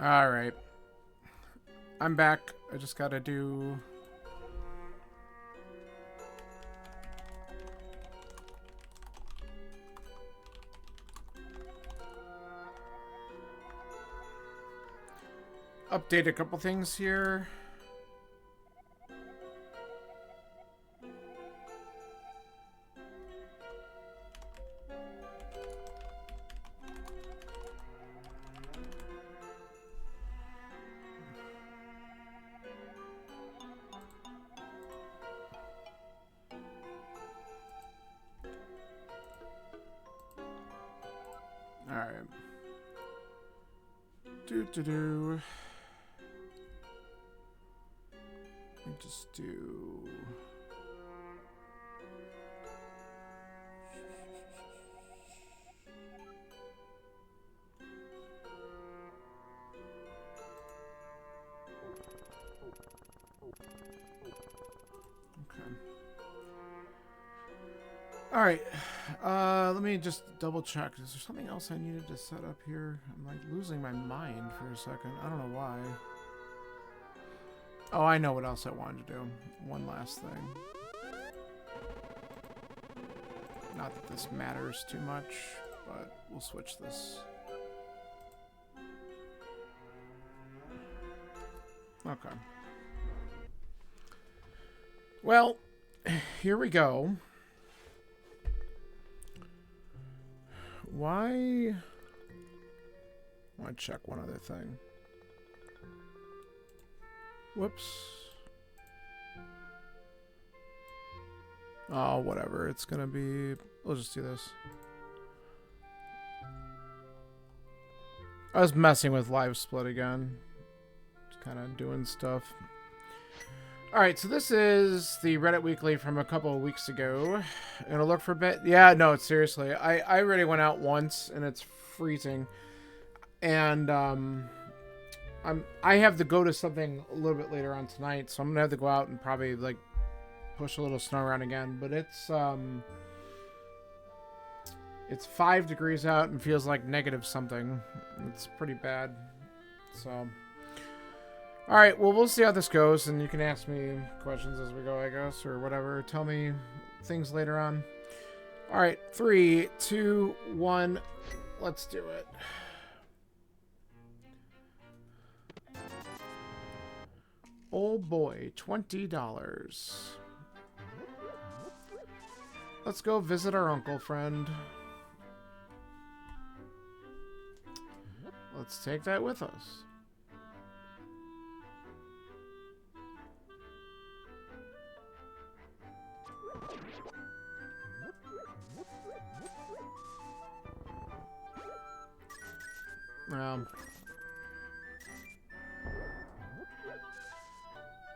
All right. I'm back. I just gotta do... update a couple things here. All right. Do. Let me just do... Okay. All right. Let me just double check. Is there something else I needed to set up here? I'm like losing my mind for a second. I don't know why. Oh, I know what else I wanted to do. One last thing. Not that this matters too much, but we'll switch this. Okay. Well, here we go. Why? I want to check one other thing. Whoops. Oh, whatever. It's gonna be... We'll just do this. I was messing with live split again. Just kind of doing stuff. Alright, so this is the Reddit Weekly from a couple of weeks ago. Gonna look for a bit. Yeah, no, seriously. I already went out once, and it's freezing. And, I have to go to something a little bit later on tonight, so I'm gonna have to go out and probably, like, push a little snow around again. But it's 5 degrees out and feels like negative something. It's pretty bad. So... Alright, well, we'll see how this goes, and you can ask me questions as we go, I guess, or whatever. Tell me things later on. Alright, 3, 2, 1, let's do it. Oh boy, $20. Let's go visit our uncle friend. Let's take that with us.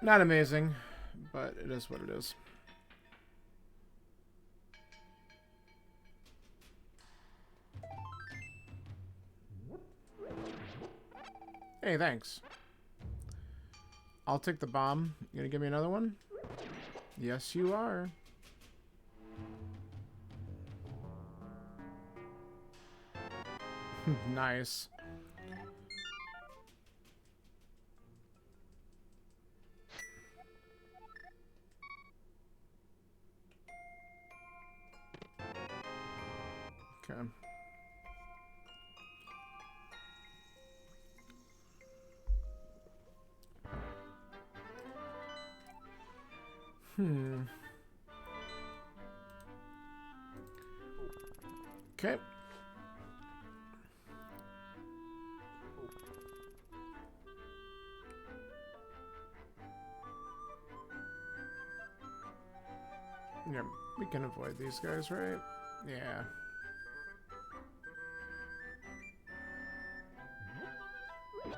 Not amazing, but it is what it is. Hey, thanks. I'll take the bomb. You gonna give me another one? Yes, you are. Nice. Okay. Okay. Yeah, we can avoid these guys, right? Yeah. Let's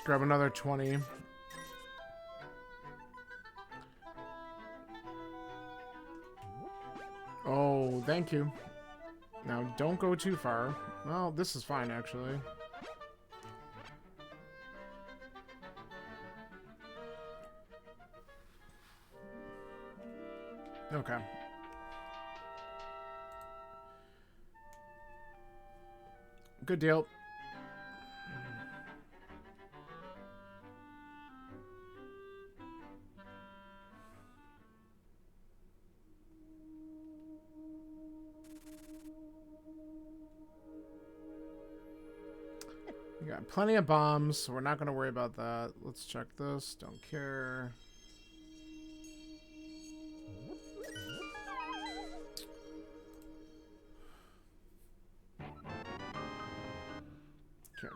grab another 20. Oh, thank you. Now, don't go too far. Well, this is fine, actually. Okay. Good deal. We got plenty of bombs, so we're not going to worry about that. Let's check this. Don't care. Okay.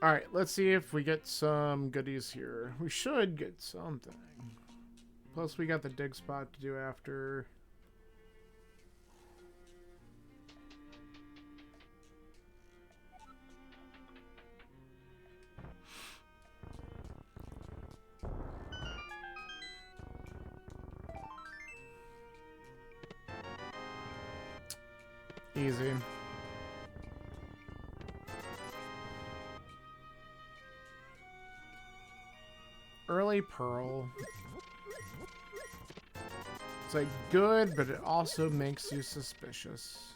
Alright, let's see if we get some goodies here. We should get something. Plus, we got the dig spot to do after. Easy. Early Pearl. It's like good, but it also makes you suspicious.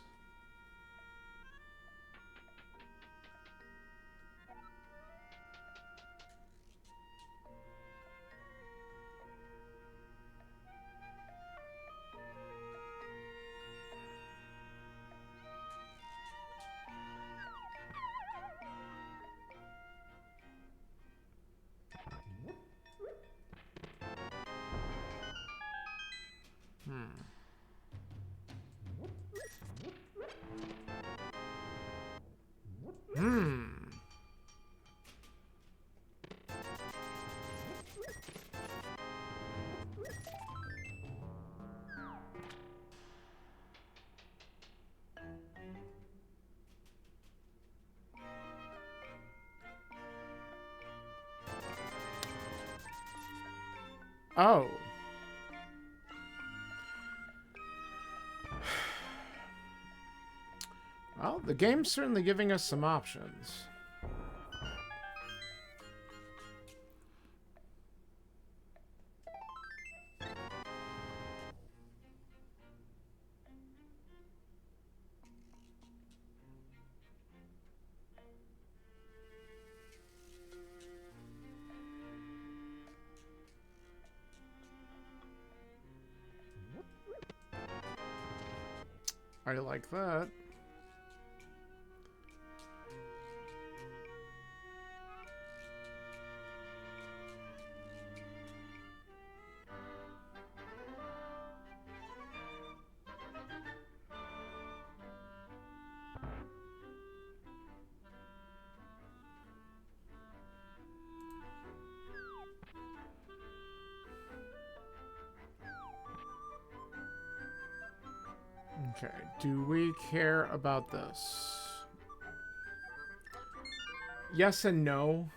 Oh. Well, the game's certainly giving us some options. I like that. Okay, do we care about this? Yes and no.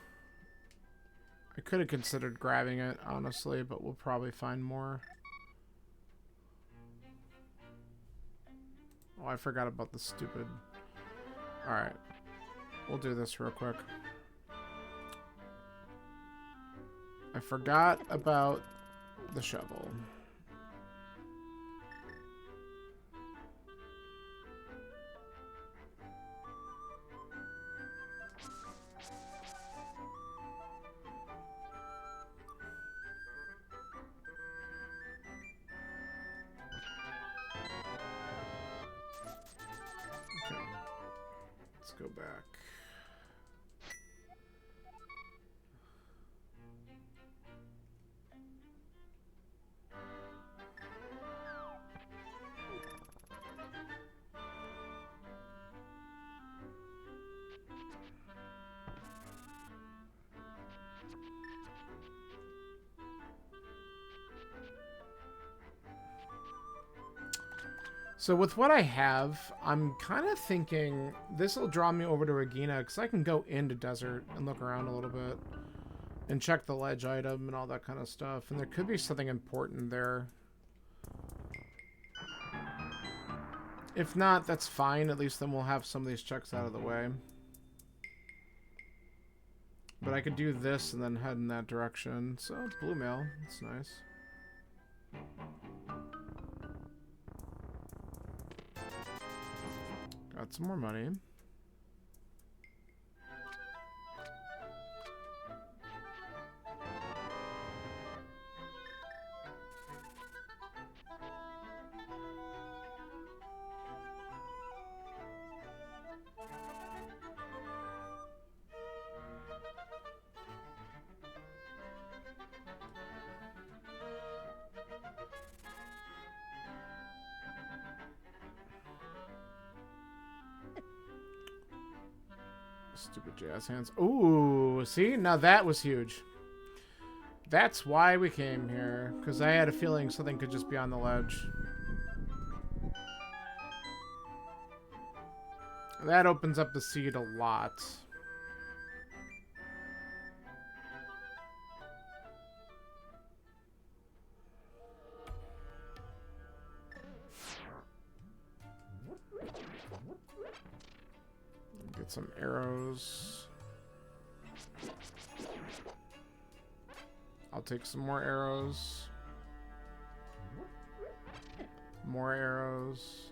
I could have considered grabbing it, honestly, but we'll probably find more. Oh, I forgot about the stupid... Alright. We'll do this real quick. I forgot about the shovel. Okay. Let's go back. So with what I have, I'm kind of thinking this will draw me over to Regina because I can go into desert and look around a little bit and check the ledge item and all that kind of stuff. And there could be something important there. If not, that's fine. At least then we'll have some of these checks out of the way. But I could do this and then head in that direction. So, blue mail. That's nice. Got some more money. Stupid jazz hands. Ooh, see? Now that was huge. That's why we came here. Because I had a feeling something could just be on the ledge. That opens up the seed a lot. Get some arrows. I'll take some more arrows. More arrows.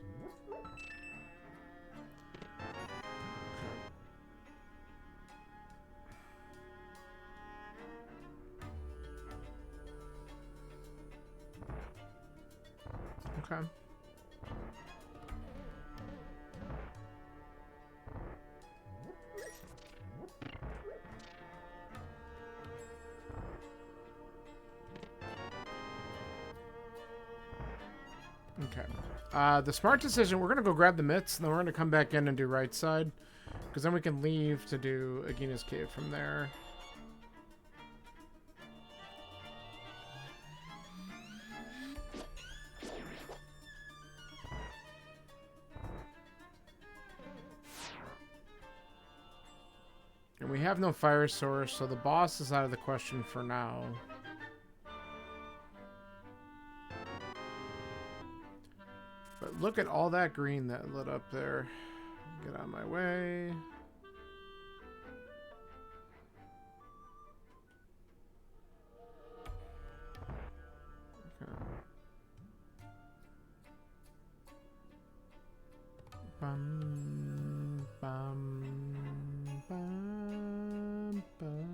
Okay. Okay. The smart decision, we're going to go grab the mitts, and then we're going to come back in and do right side. Because then we can leave to do Agina's Cave from there. And we have no fire source, so the boss is out of the question for now. But look at all that green that lit up there. Get out of my way. Okay. Bum, bum, bum, bum.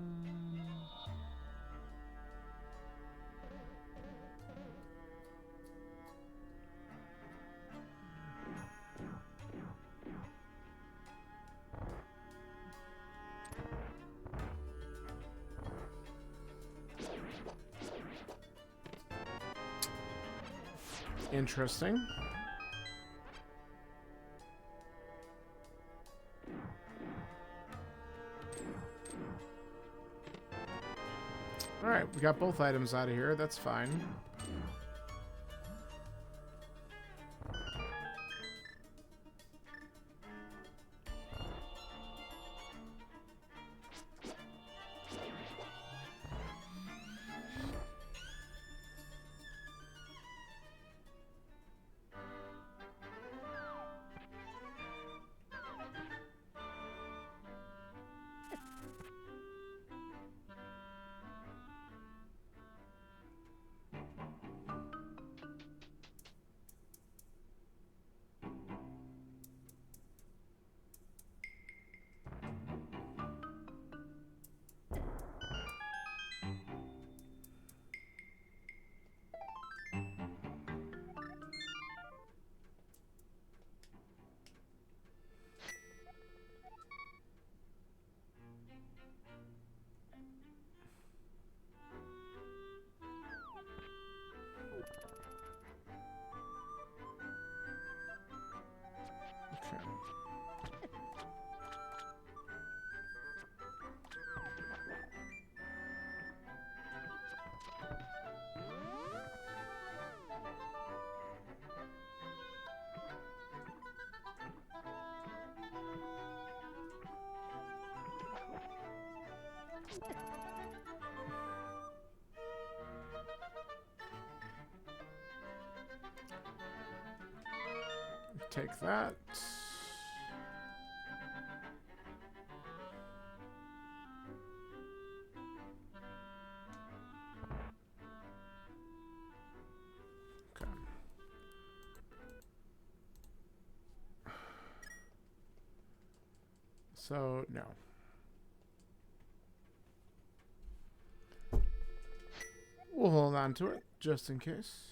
Interesting. Alright, we got both items out of here. That's fine. Take that. So, no. We'll hold on to it, just in case.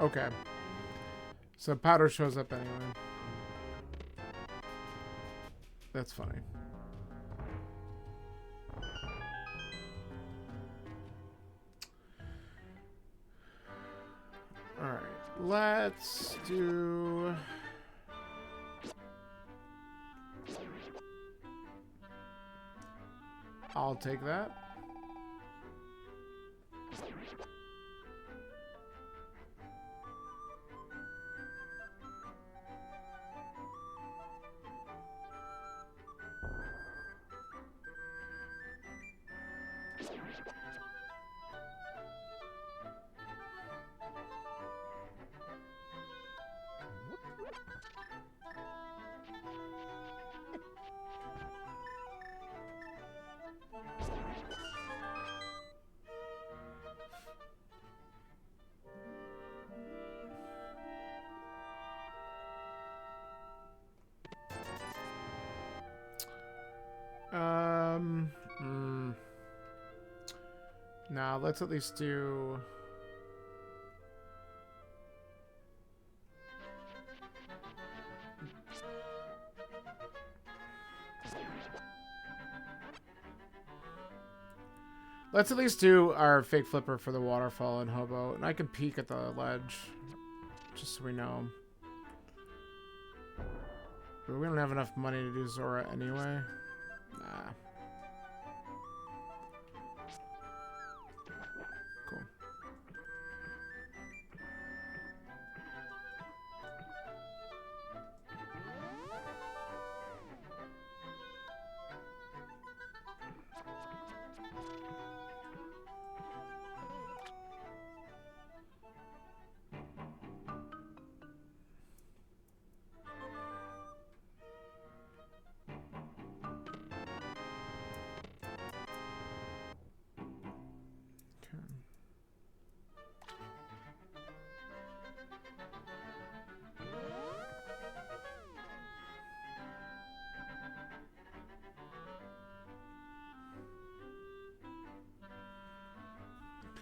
Okay. So powder shows up anyway. That's funny. Alright. Let's do... I'll take that. Now let's at least do... Let's at least do our fake flipper for the waterfall and hobo. And I can peek at the ledge. Just so we know. But we don't have enough money to do Zora anyway. Nah. Cool.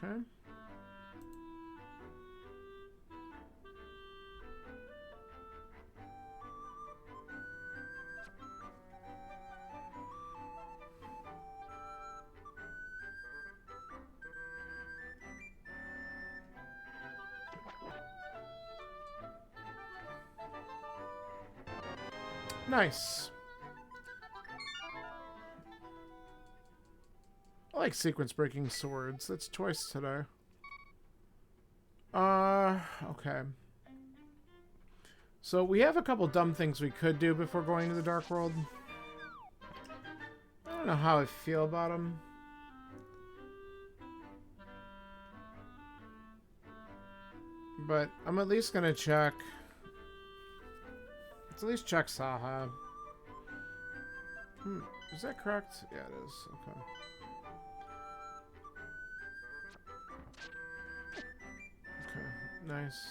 Okay. Nice. I like sequence breaking swords. That's twice today. Okay. So we have a couple dumb things we could do before going to the Dark World. I don't know how I feel about them. But I'm at least gonna check. Let's at least check Saha. Is that correct? Yeah, it is. Okay. Okay, nice.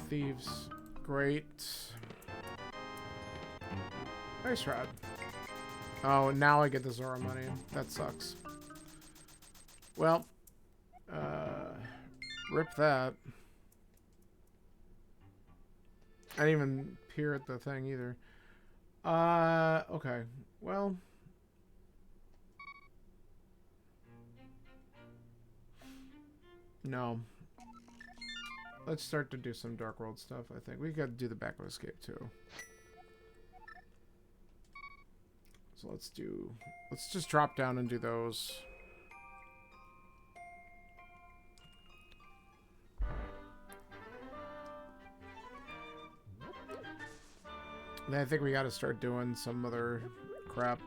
Thieves. Great. Ice Rod. Oh, now I get the Zora money. That sucks. Well, rip that. I didn't even peer at the thing either. Okay. Well. No. Let's start to do some Dark World stuff, I think. We gotta do the Backward Escape, too. So let's just drop down and do those. Then I think we gotta start doing some other crap.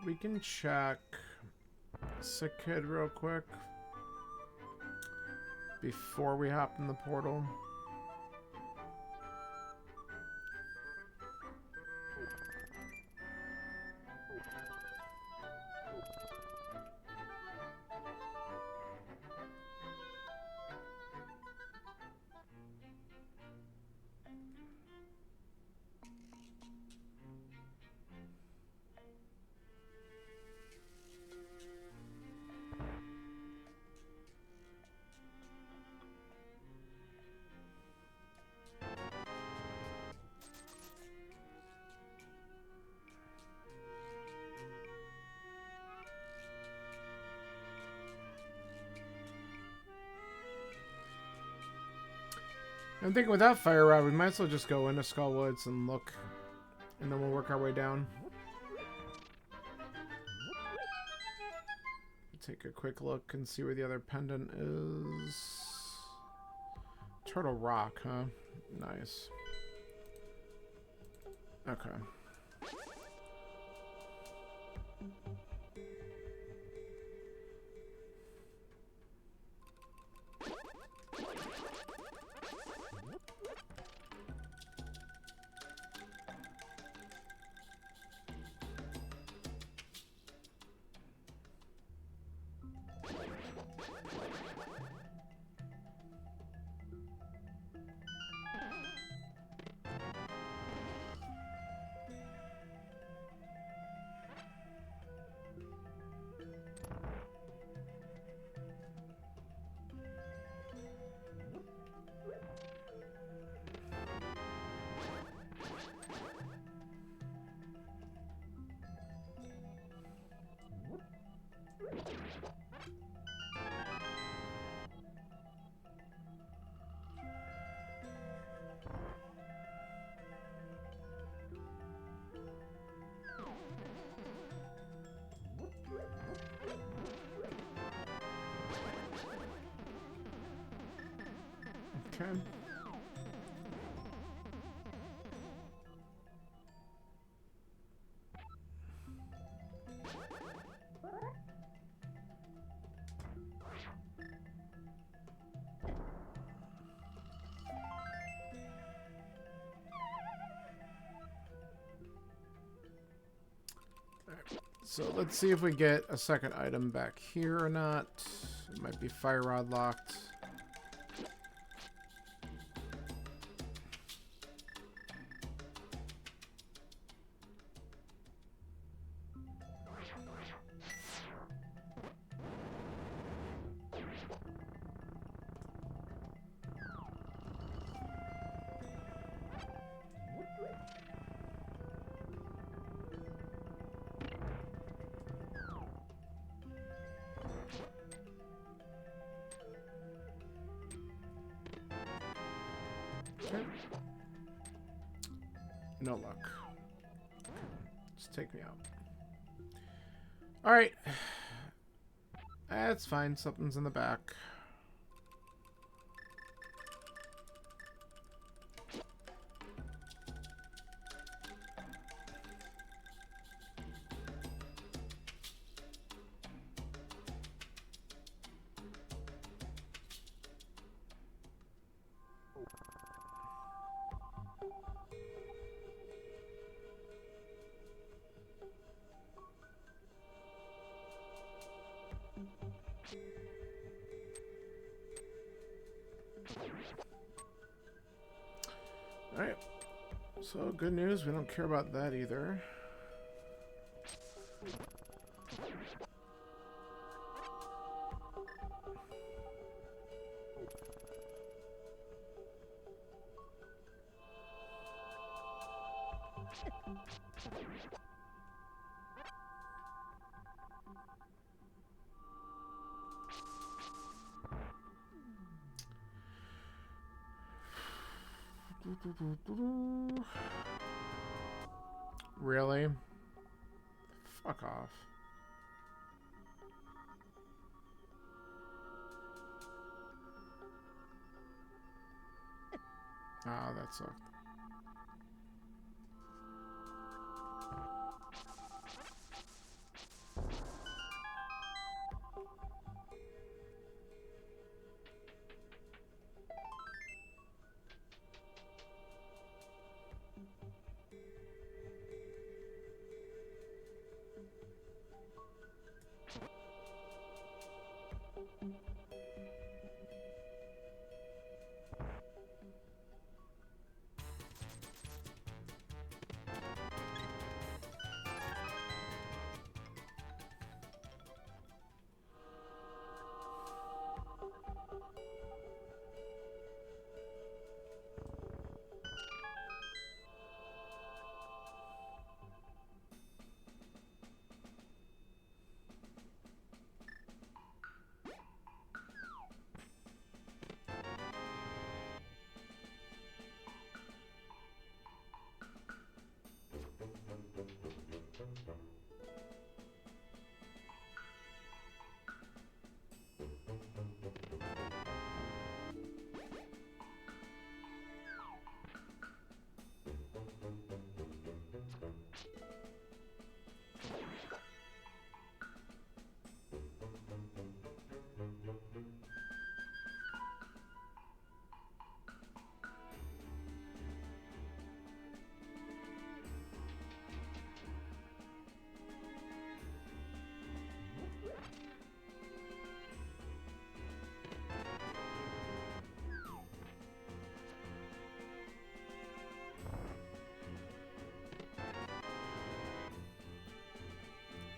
We can check Sick Kid real quick before we hop in the portal. I'm thinking without Fire Rod, we might as well just go into Skull Woods and look, and then we'll work our way down. Take a quick look and see where the other pendant is. Turtle Rock, huh? Nice. Okay. Okay. So let's see if we get a second item back here or not. It might be Fire Rod locked. Okay. No luck. Just take me out. Alright. That's fine. Something's in the back. Alright. So, good news, we don't care about that either. Really? Fuck off. Oh, that sucked.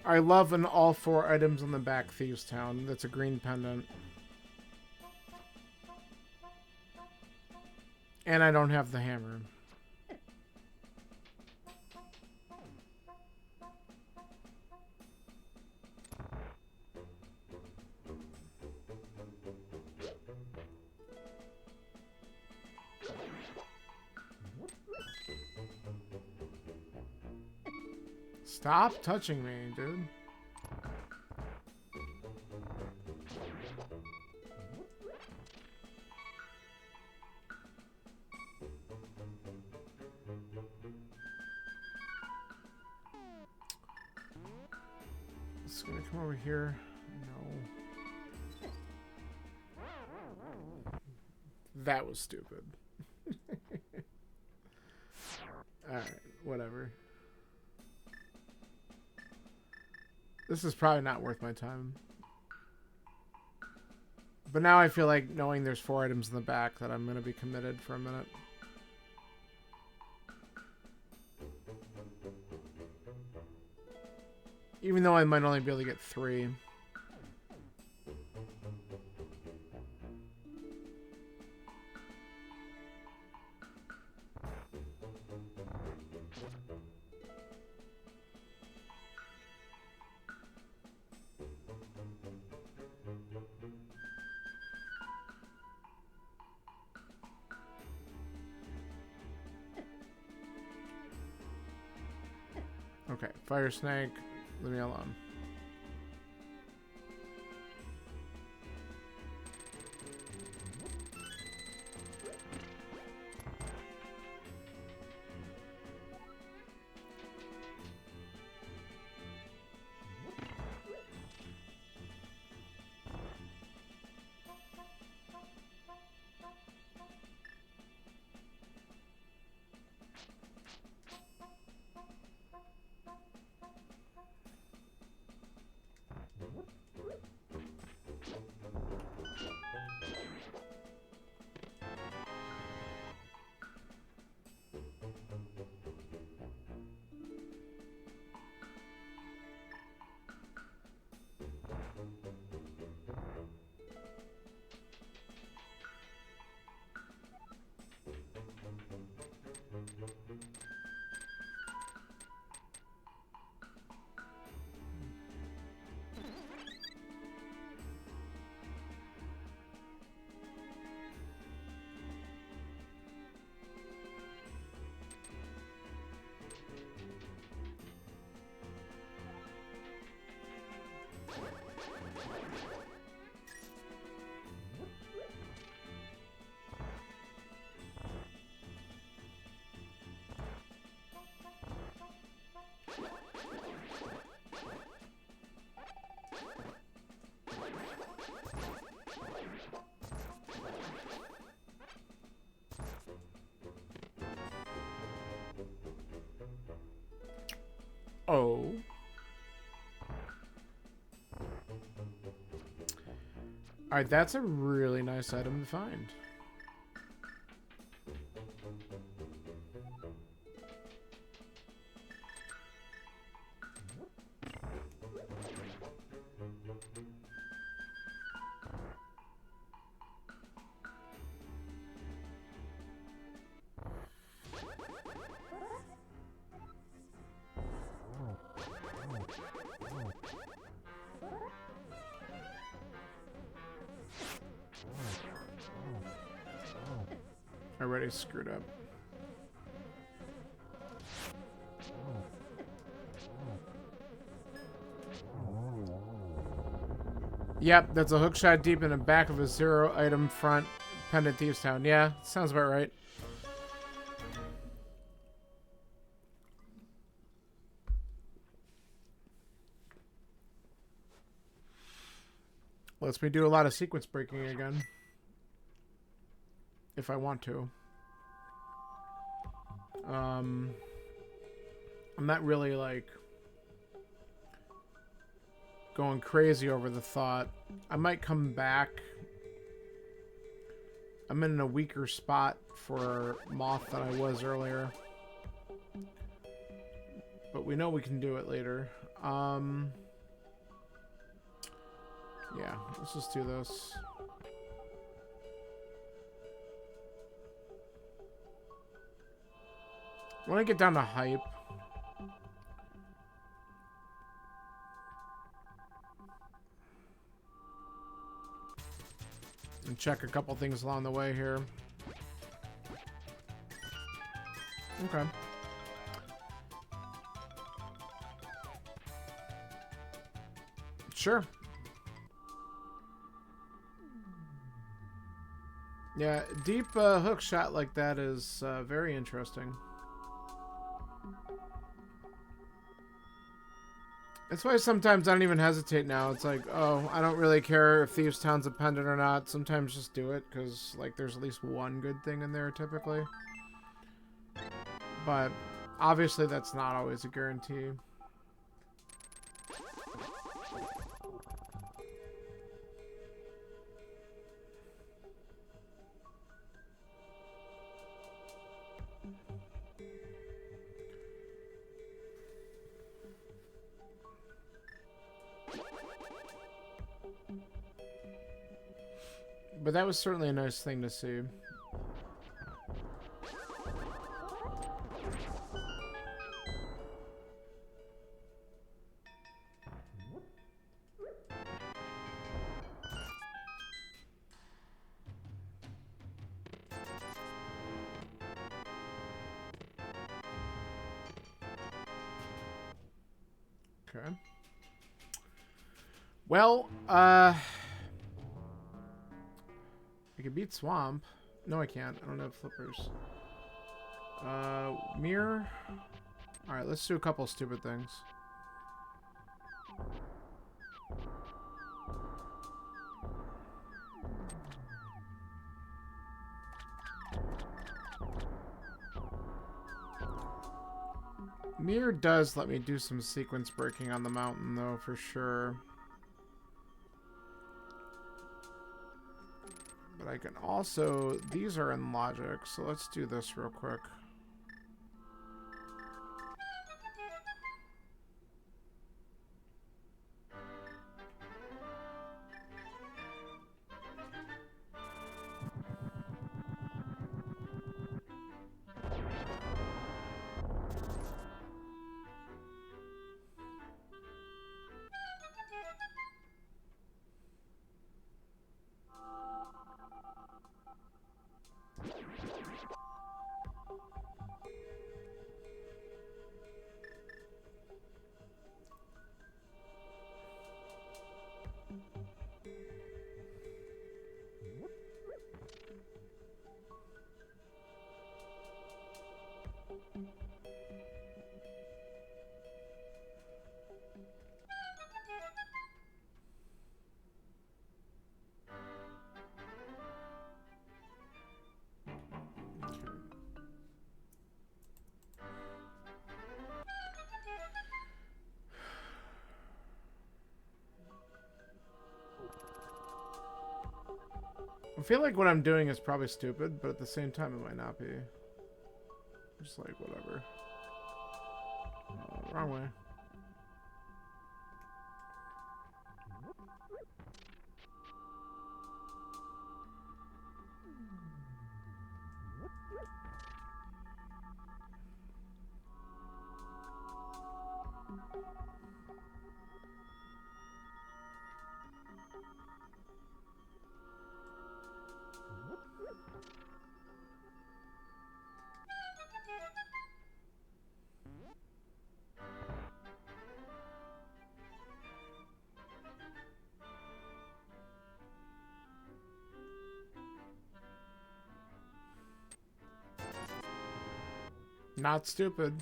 I love an all 4 items on the back Thieves Town. That's a green pendant. And I don't have the hammer. Stop touching me, dude. It's gonna come over here. No. That was stupid. Alright, whatever. This is probably not worth my time. But now I feel like knowing there's 4 items in the back that I'm going to be committed for a minute. Even though I might only be able to get 3. Okay, fire snake, leave me alone. Oh. Alright, that's a really nice item to find. Already screwed up. Yep, that's a hook shot deep in the back of a 0 item front pendant Thieves Town. Yeah, sounds about right. Lets me do a lot of sequence breaking again. If I want to. I'm not really like going crazy over the thought. I might come back. I'm in a weaker spot for Moth than I was earlier. But we know we can do it later. Yeah, let's just do this. I want to get down to hype. And check a couple things along the way here. Okay. Sure. Yeah, deep hook shot like that is very interesting. That's why sometimes I don't even hesitate now. It's like, oh, I don't really care if Thieves Town's a pendant or not. Sometimes just do it, because, like, there's at least one good thing in there, typically. But, obviously, that's not always a guarantee. But that was certainly a nice thing to see. Okay. Well, I could beat Swamp. No, I can't. I don't have flippers. Mirror. Alright, let's do a couple stupid things. Mirror does let me do some sequence breaking on the mountain, though, for sure. But I can also... These are in logic, so let's do this real quick. I feel like what I'm doing is probably stupid, but at the same time it might not be. Just like, whatever. Wrong way. Not stupid.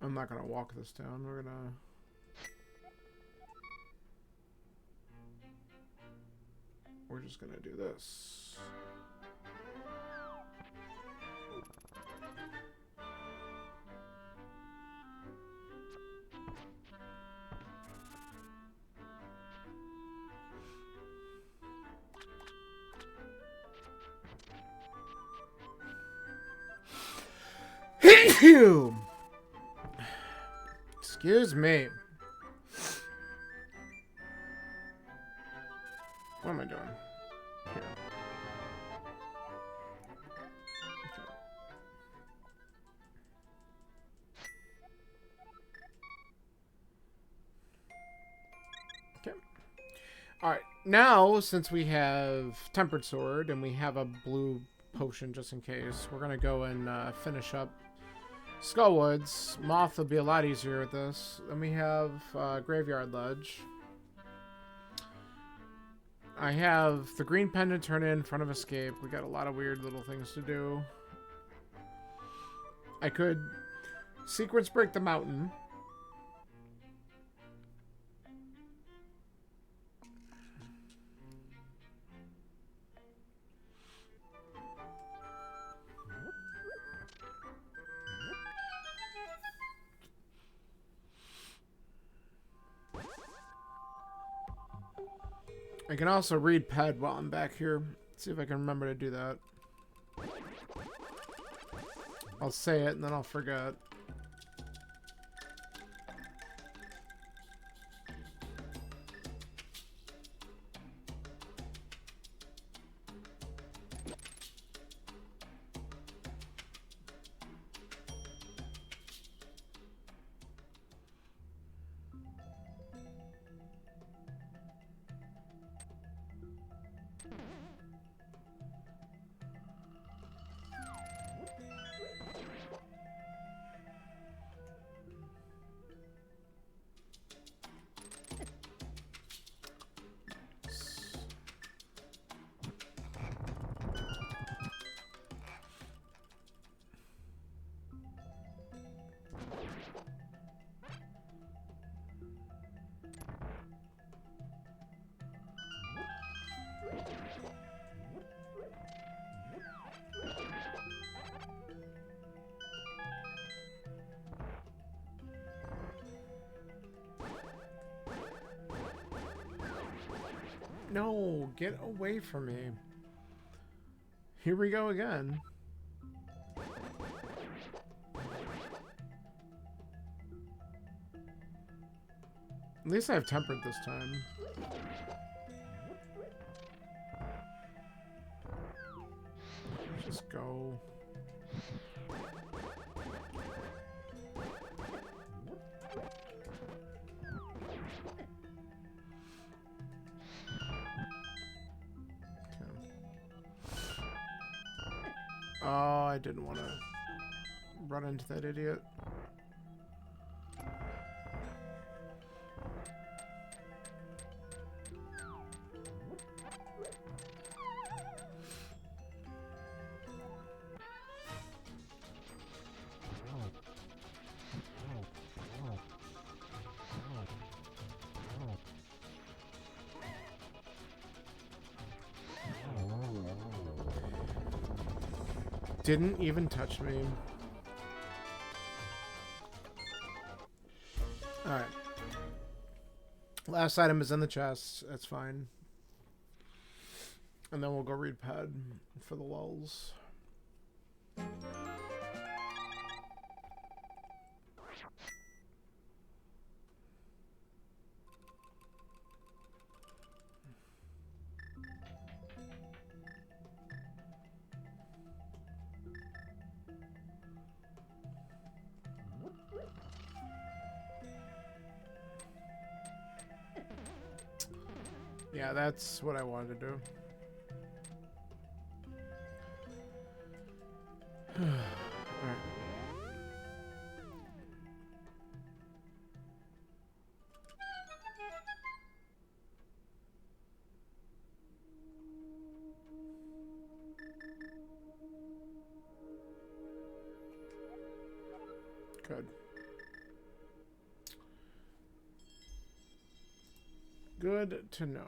I'm not gonna walk this down. We're just gonna do this. Excuse me. What am I doing? Here. Okay. Alright, now since we have Tempered Sword and we have a blue potion just in case, we're gonna go and finish up Skullwoods. Moth will be a lot easier with this. Then we have Graveyard Ledge. I have the green pendant turn in front of Escape. We got a lot of weird little things to do. I could sequence break the mountain. I can also read Ped while I'm back here. See if I can remember to do that. I'll say it and then I'll forget. No, get away from me. Here we go again. At least I have Tempered this time. Just go. Oh, I didn't want to run into that idiot. didn't even touch me. Alright. Last item is in the chest. That's fine. And then we'll go read pad for the lulls. Yeah, that's what I wanted to do. Alright. Good. Good to know.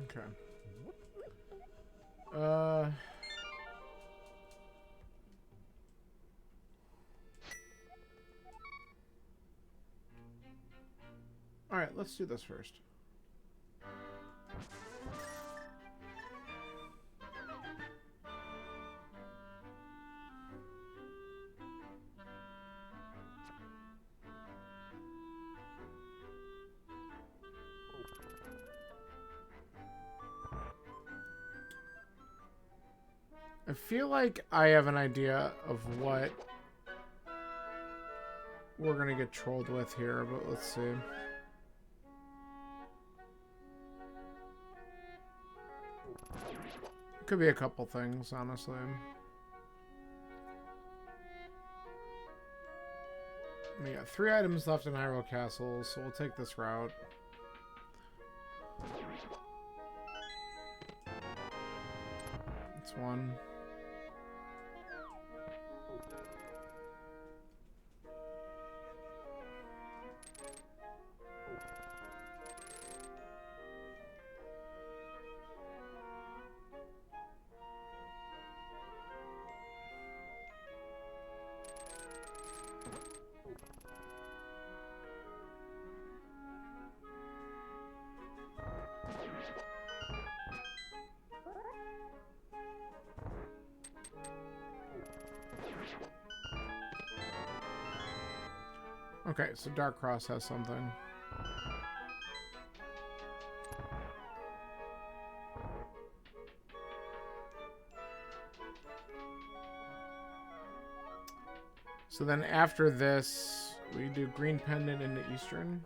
Okay. Alright, let's do this first. I feel like I have an idea of what we're gonna get trolled with here, but let's see. Could be a couple things, honestly. We got 3 items left in Hyrule Castle, so we'll take this route. That's one. Okay, so Dark Cross has something. So then after this, we do Green Pendant into Eastern.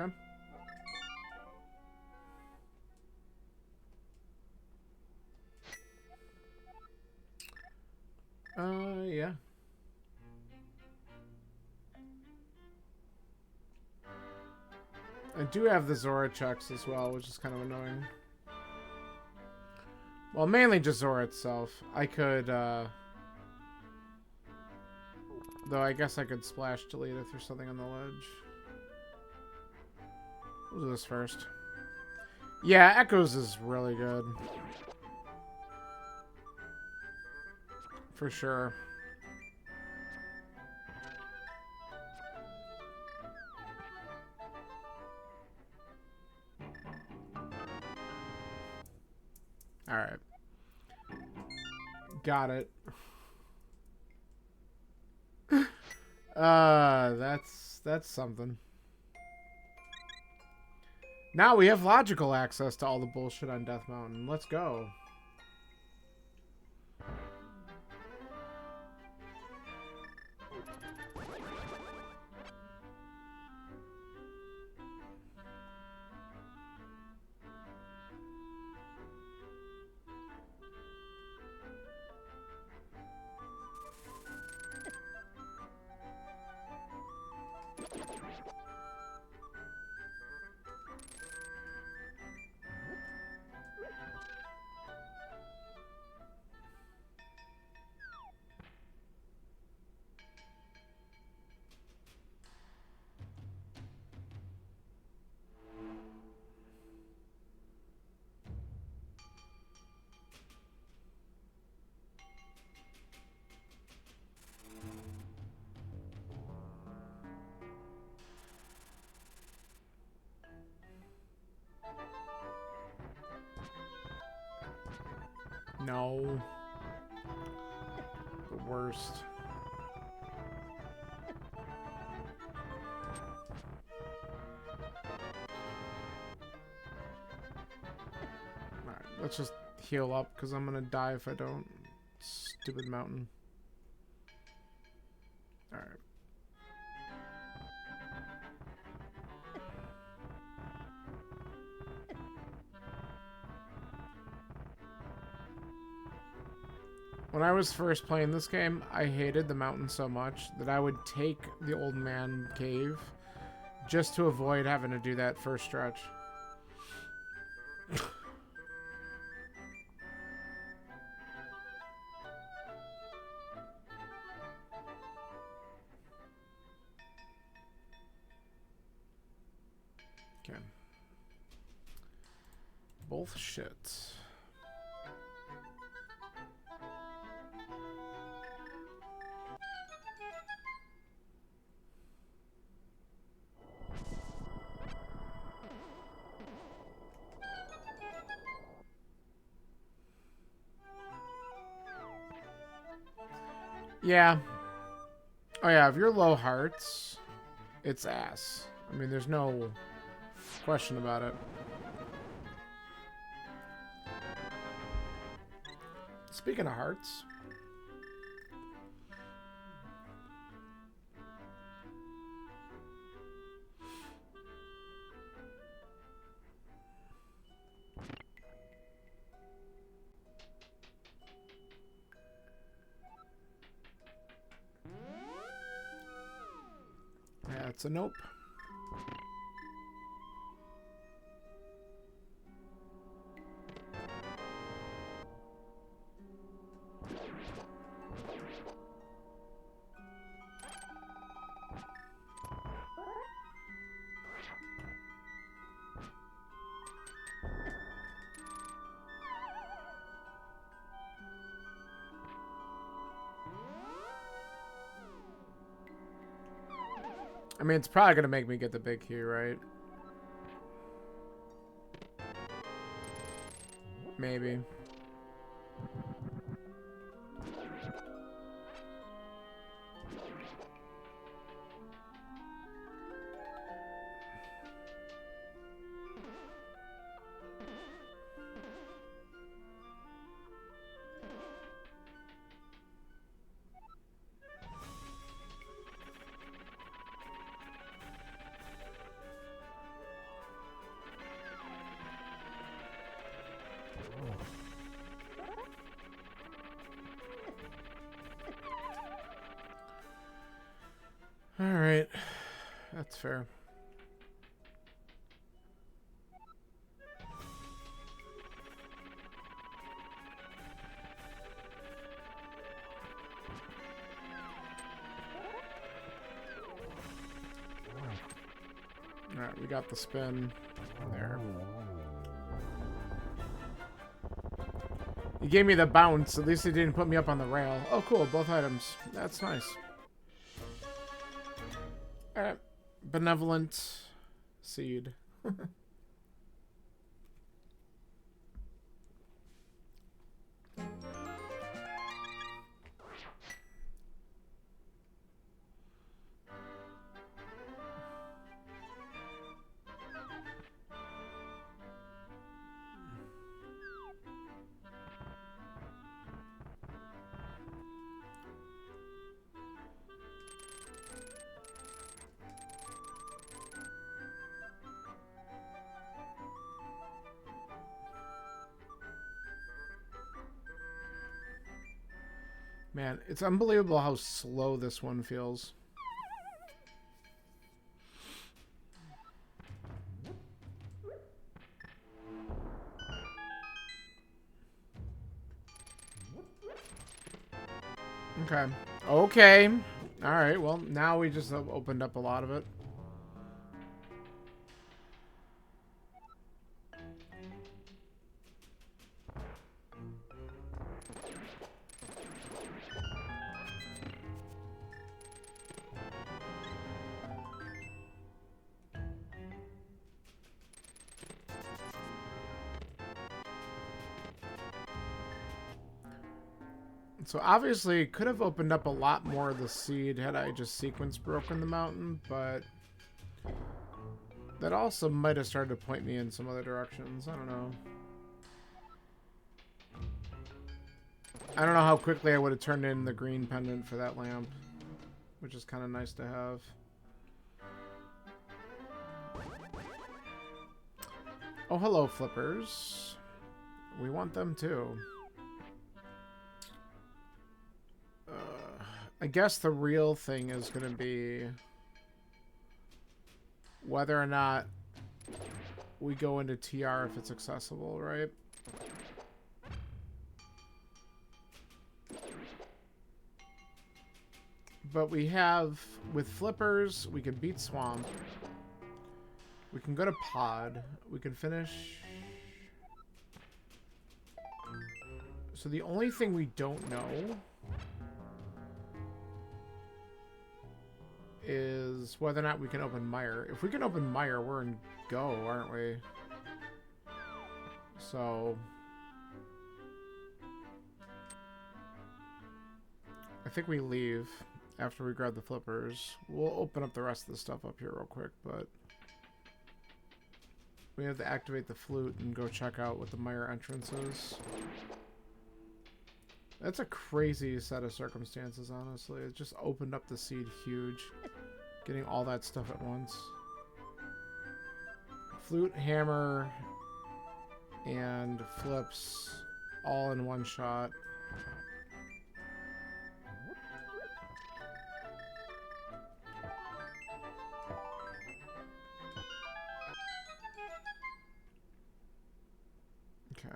Okay. Yeah. I do have the Zora checks as well, which is kind of annoying. Well, mainly just Zora itself. I could, though I guess I could splash delete if there's something on the ledge. We'll do this first. Yeah, Echoes is really good. For sure. Alright. Got it. That's something. Now we have logical access to all the bullshit on Death Mountain. Let's go. No. The worst. Alright, let's just heal up, because I'm gonna die if I don't. Stupid mountain. Alright. When I was first playing this game, I hated the mountain so much that I would take the old man cave just to avoid having to do that first stretch. Okay. Both shit. Yeah. Oh yeah, if you're low hearts, it's ass. I mean, there's no question about it. Speaking of hearts. That's a nope. I mean, it's probably going to make me get the big key, right? Maybe. All right. That's fair. All right, we got the spin there. He gave me the bounce. At least he didn't put me up on the rail. Oh, cool. Both items. That's nice. All right. Benevolent seed. Man, it's unbelievable how slow this one feels. Okay. Okay. All right. Well, now we just opened up a lot of it. So obviously, could have opened up a lot more of the seed had I just sequence broken the mountain, but that also might have started to point me in some other directions. I don't know. I don't know how quickly I would have turned in the green pendant for that lamp, which is kind of nice to have. Oh, hello, flippers. We want them too. I guess the real thing is going to be whether or not we go into TR if it's accessible, right? But we have, with flippers, we can beat Swamp. We can go to Pod. We can finish. So the only thing we don't know is whether or not we can open Mire. If we can open Mire, we're in go, aren't we? So I think we leave after we grab the flippers. We'll open up the rest of the stuff up here real quick, but we have to activate the flute and go check out what the Mire entrance is. That's a crazy set of circumstances, honestly. It just opened up the seed huge. Getting all that stuff at once. Flute, hammer, and flips all in one shot. Okay.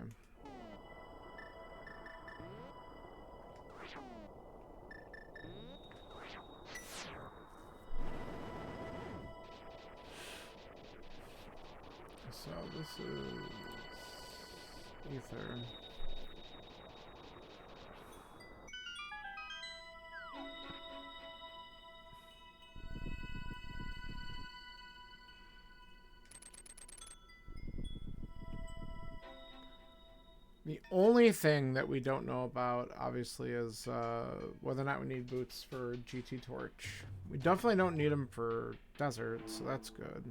So this is ether. The only thing that we don't know about, obviously, is whether or not we need boots for GT Torch. We definitely don't need them for desert, so that's good.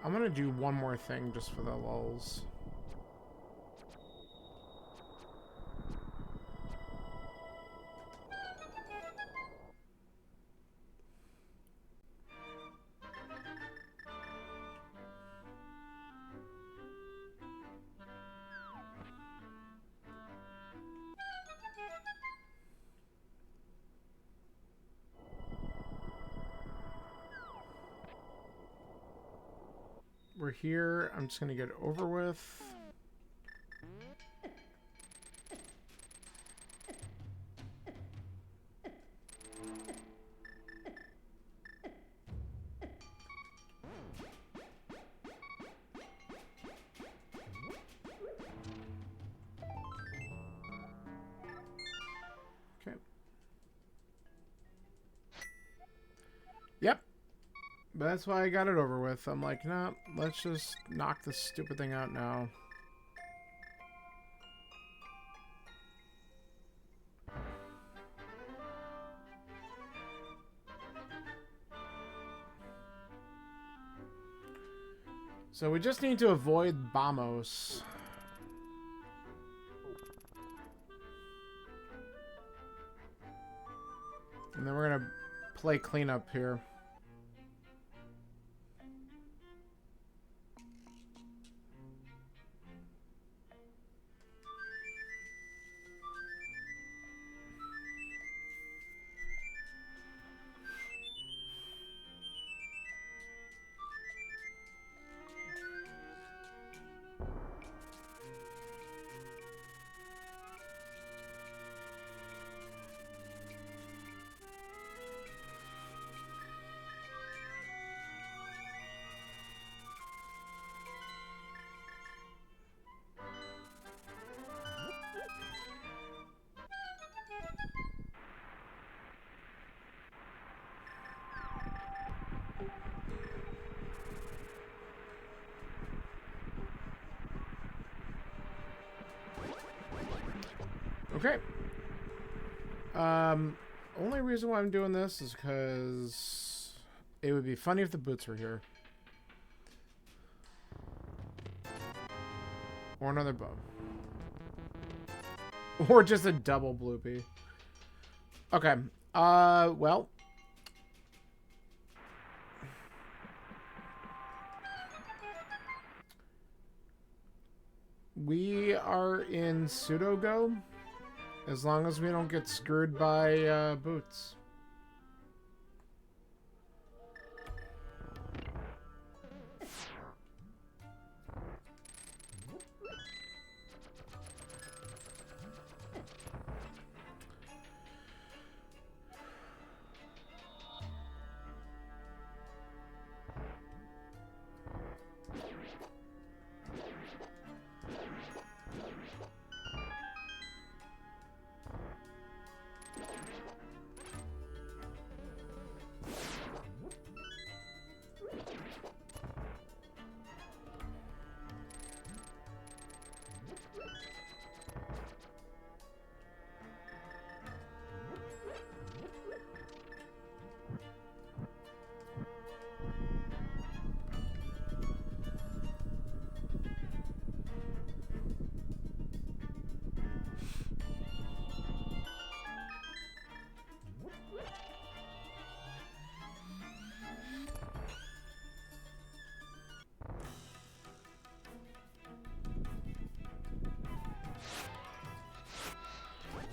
I'm gonna do one more thing just for the lulz. We're here. I'm just gonna get it over with. Okay. Yep. But that's why I got it over with. I'm like, nah, let's just knock this stupid thing out now. So we just need to avoid Bamos. And then we're gonna play cleanup here. Okay. Only reason why I'm doing this is because it would be funny if the boots were here. Or another bow. Or just a double bloopy. Okay. Well. We are in pseudo-go. As long as we don't get screwed by boots.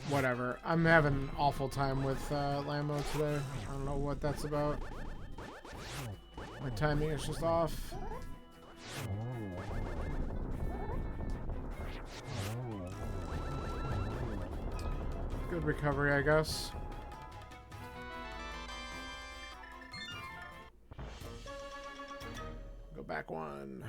Whatever. I'm having an awful time with Lambo today. I don't know what that's about. My timing is just off. Good recovery, I guess. Go back one.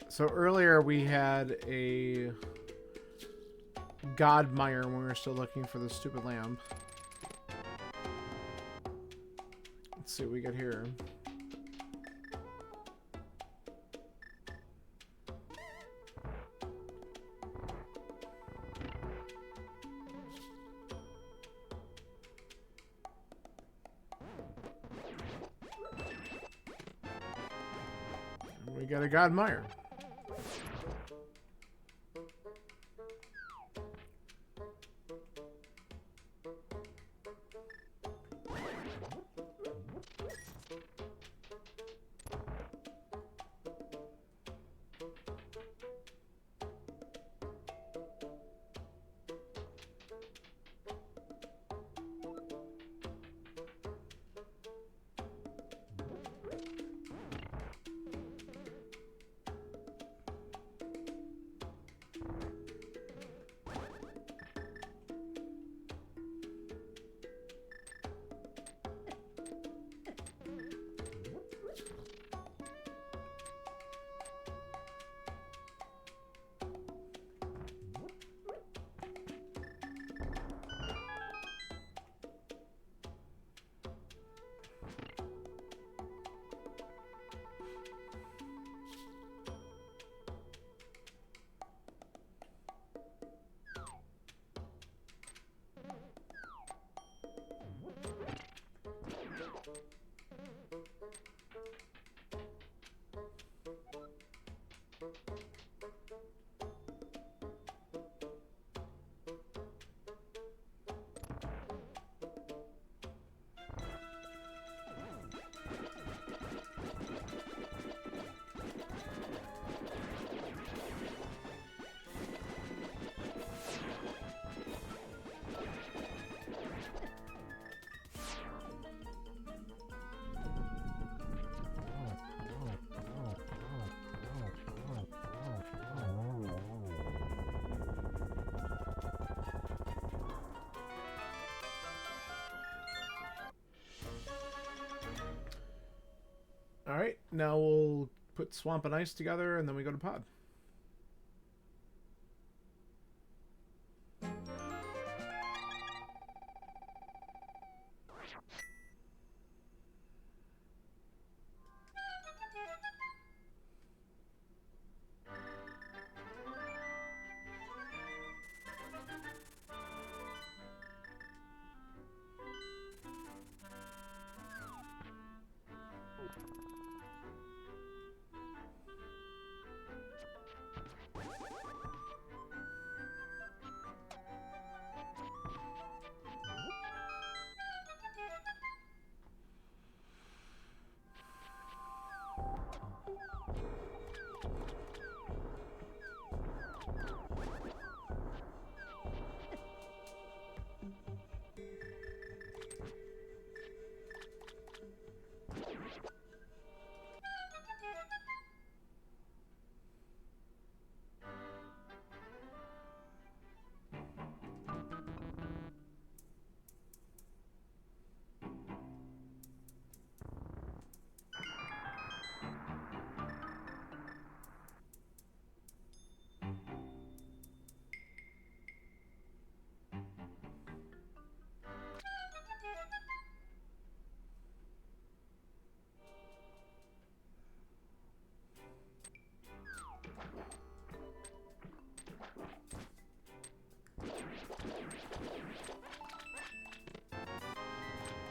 So earlier we had a Godmire when we were still looking for the stupid lamp. Let's see what we get here. And we got a Godmire. Alright, now we'll put Swamp and Ice together and then we go to Pod.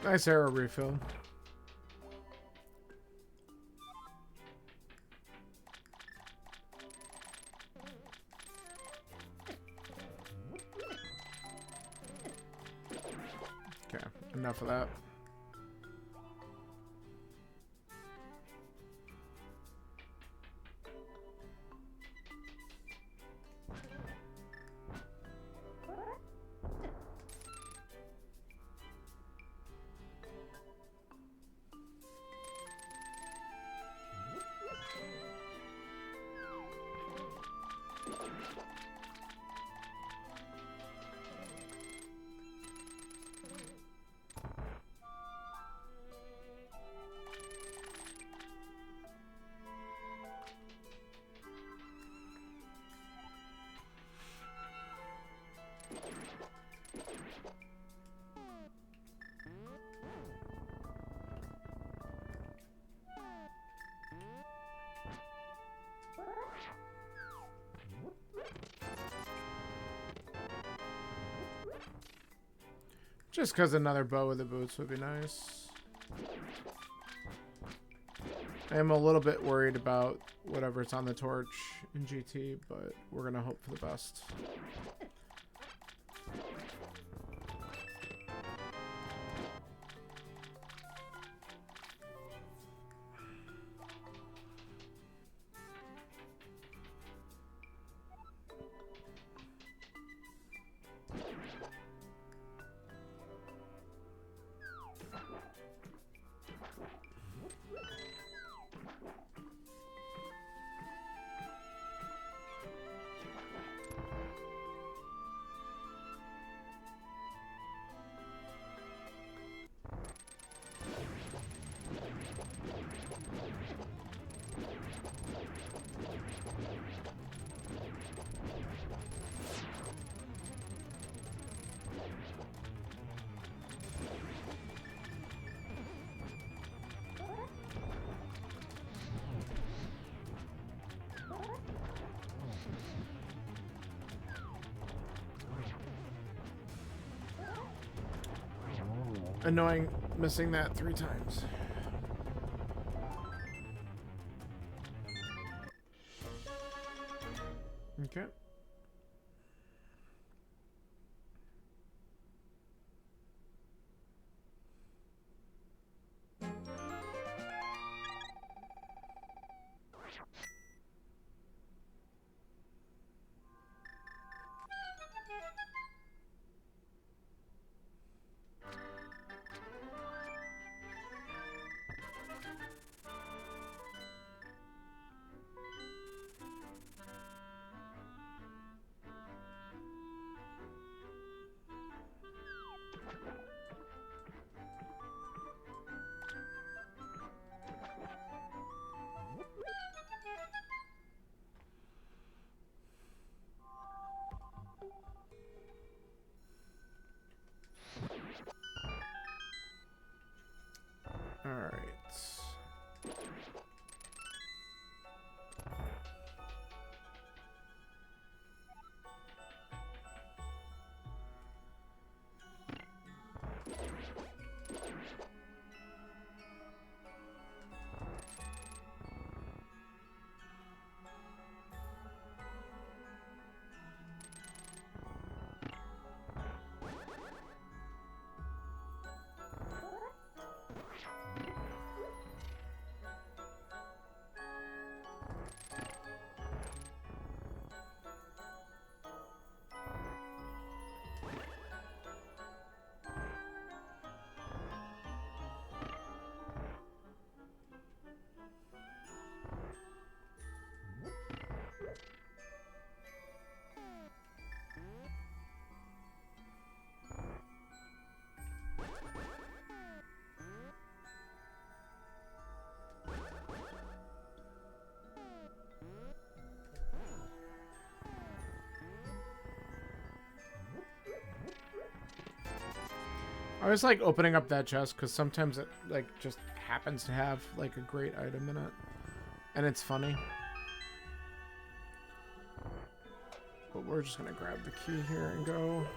Nice arrow refill. Okay, enough of that. Just because another bow with the boots would be nice. I am a little bit worried about whatever's on the torch in GT, but we're going to hope for the best. Annoying missing that 3 times. Okay. All right. I always like opening up that chest because sometimes it like just happens to have like a great item in it, and it's funny. But we're just gonna grab the key here and go.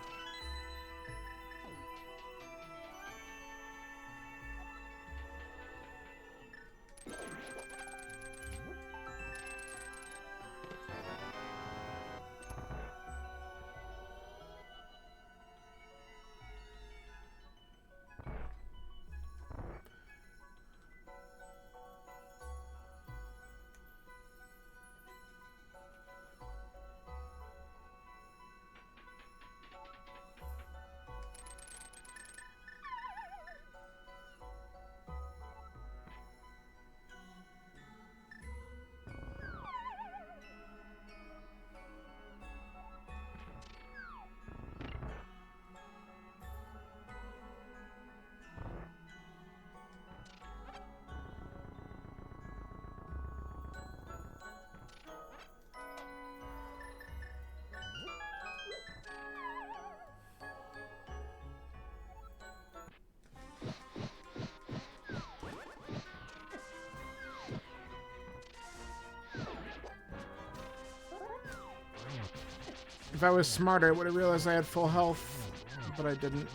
If I was smarter, I would have realized I had full health, but I didn't.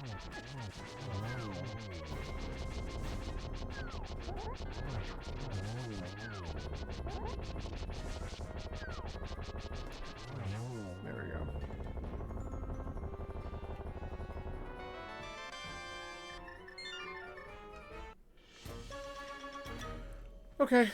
There we go. Okay.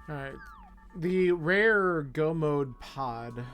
Alright. The rare Go Mode pod.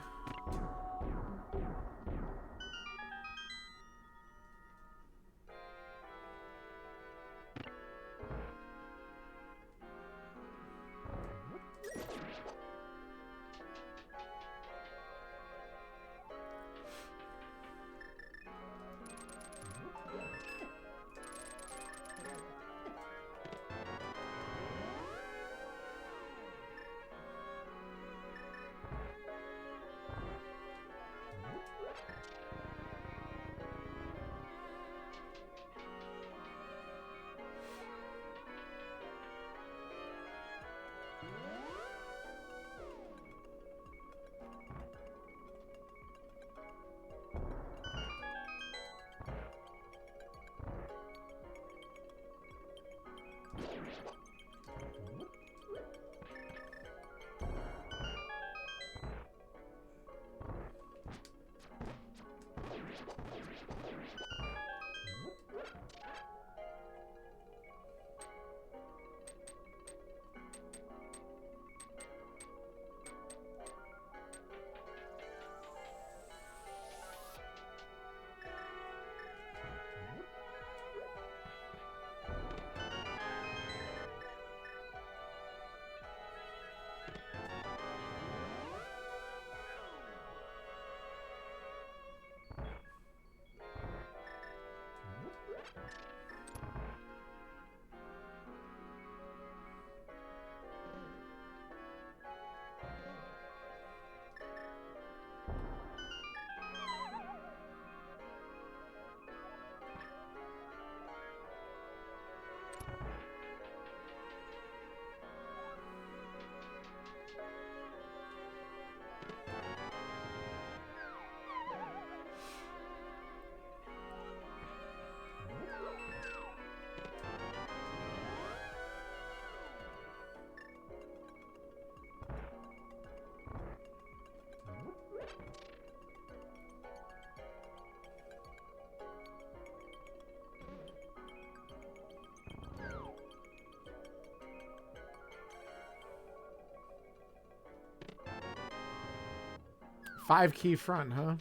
Five key front, huh?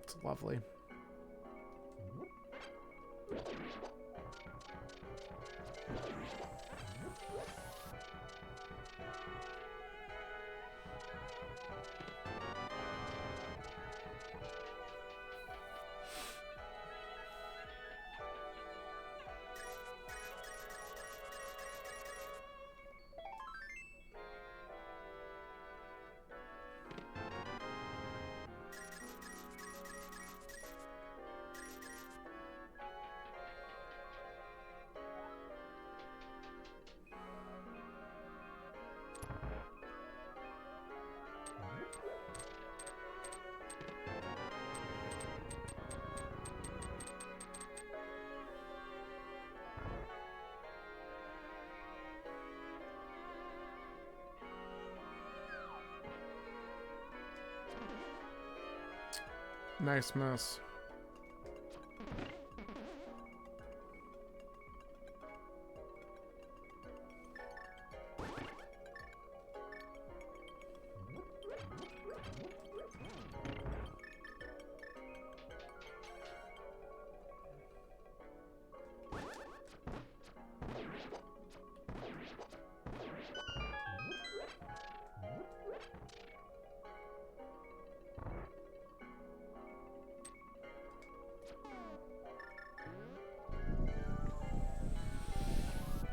It's lovely. Nice miss.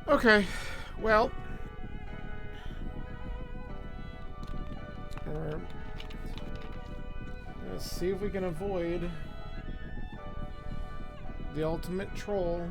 Okay, well, let's see if we can avoid the ultimate troll.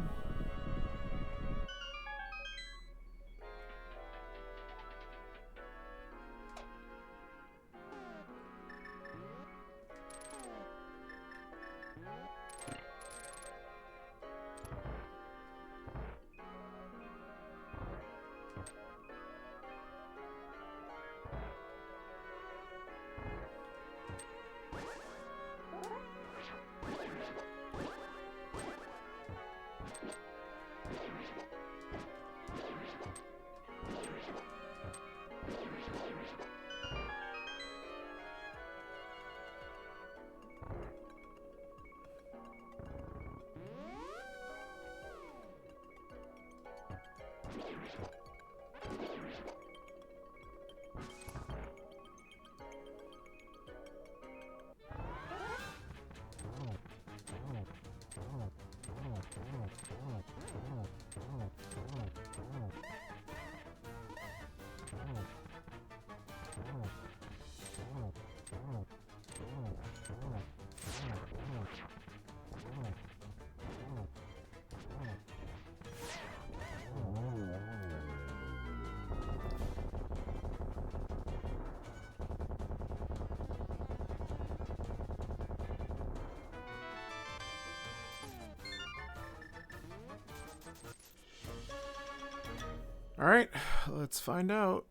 All right, let's find out.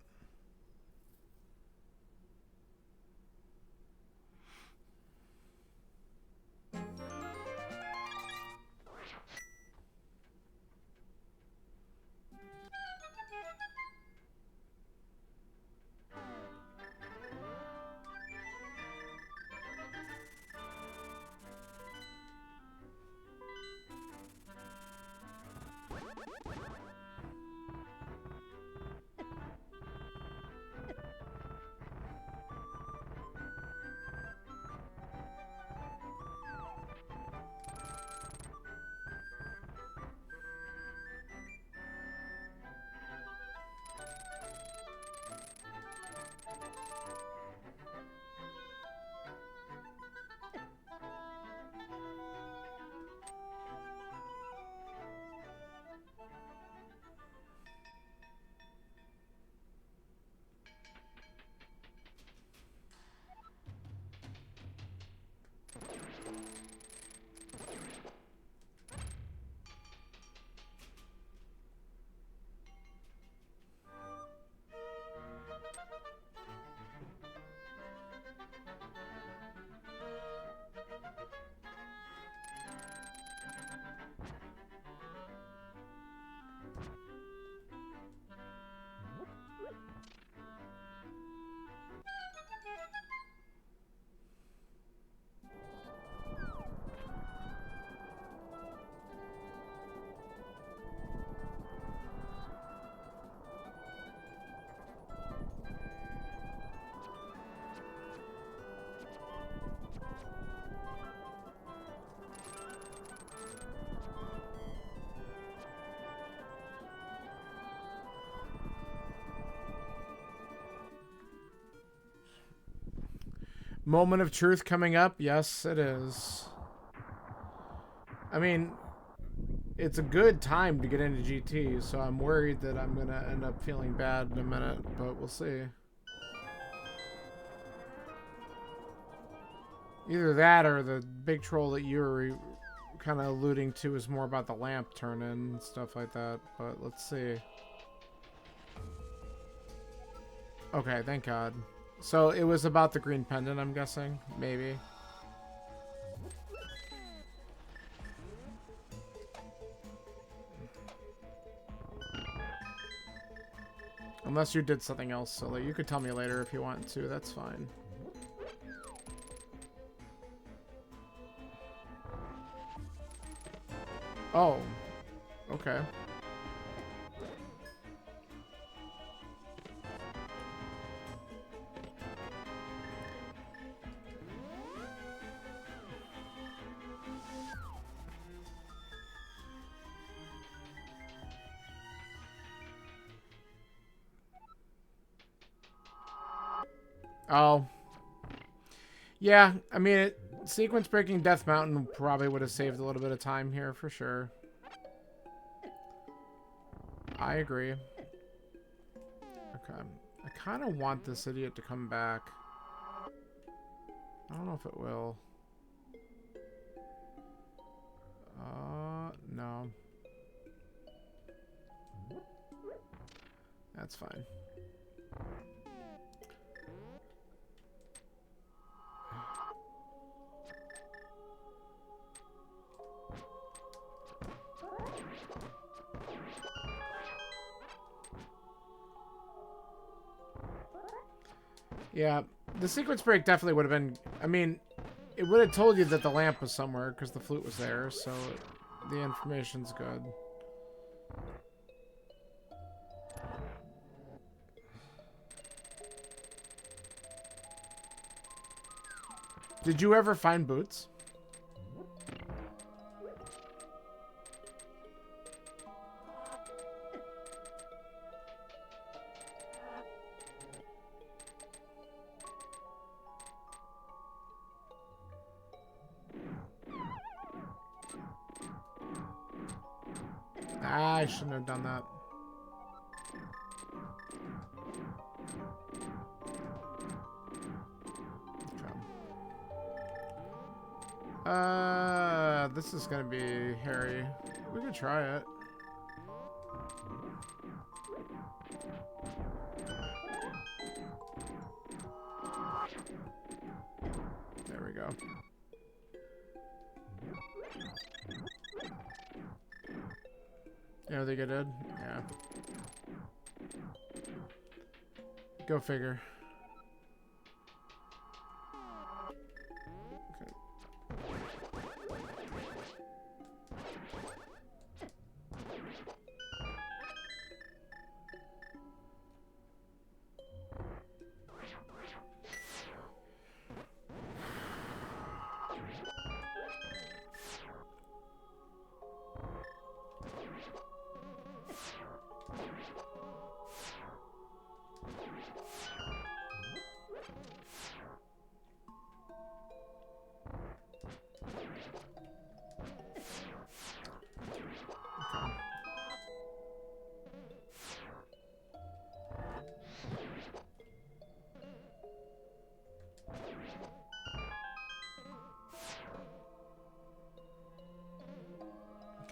Moment of truth coming up. Yes, it is. I mean, it's a good time to get into GT, so I'm worried that I'm going to end up feeling bad in a minute, but we'll see. Either that or the big troll that you were kind of alluding to is more about the lamp turn-in and stuff like that, but let's see. Okay, thank God. So it was about the green pendant, I'm guessing? Maybe. Unless you did something else silly. You could tell me later if you want to. That's fine. Oh. Okay. Oh. Yeah, I mean, sequence breaking Death Mountain probably would have saved a little bit of time here for sure. I agree. Okay. I kind of want this idiot to come back. I don't know if it will. No. That's fine. Yeah, the sequence break definitely would have been... I mean, it would have told you that the lamp was somewhere because the flute was there, so the information's good. Did you ever find boots? I shouldn't have done that. Okay. This is gonna be hairy. We could try it. There we go. You know, they get it. Yeah. Go figure.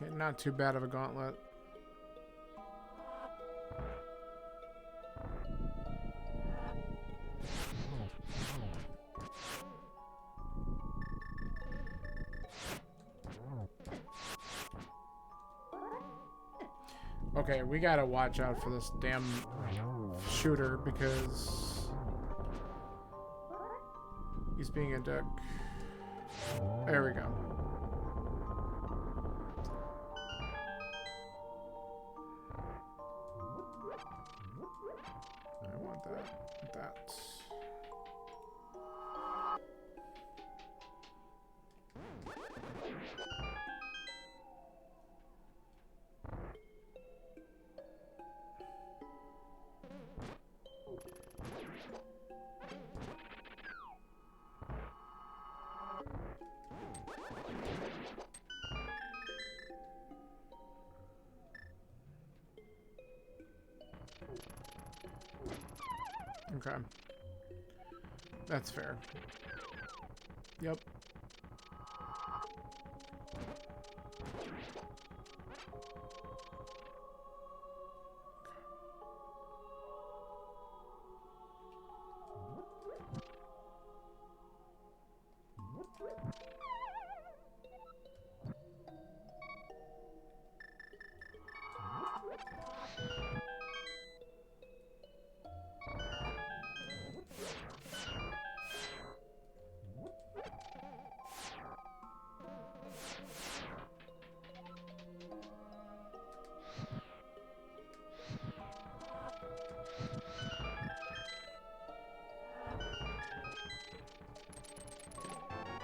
Okay, not too bad of a gauntlet. Okay, we gotta watch out for this damn shooter because he's being a dick. There we go. I want that. That. Okay. That's fair. Yep.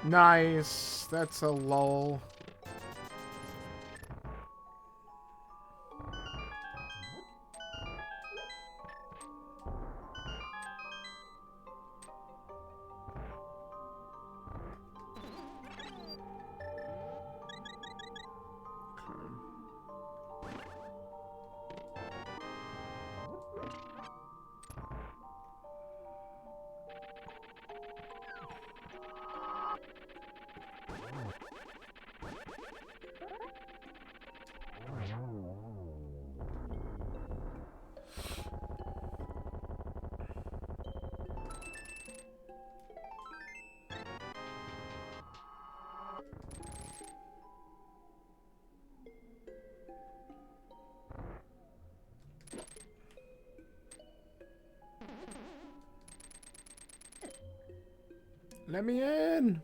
Nice. That's a lull. Let me in.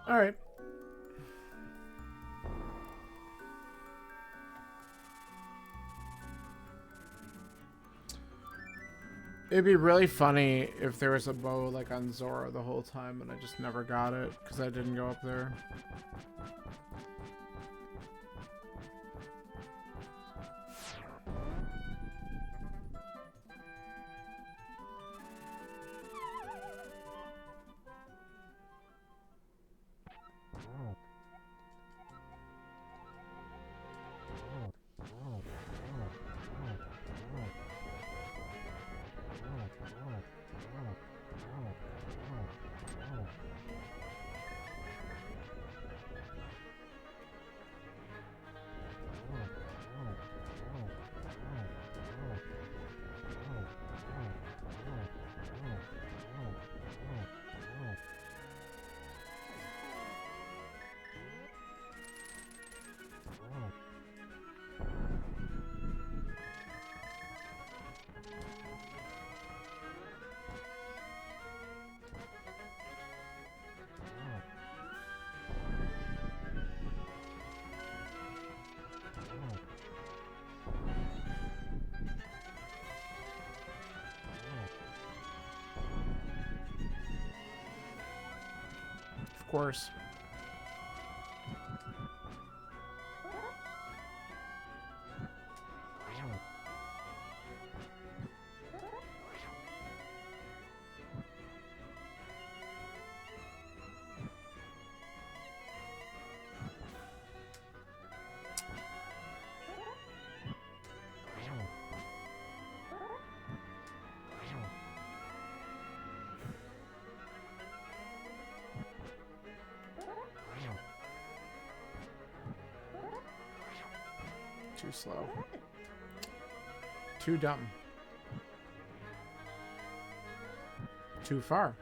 All right. It'd be really funny if there was a bow like on Zora the whole time and I just never got it because I didn't go up there. Of course. Too slow. Too dumb. Too far.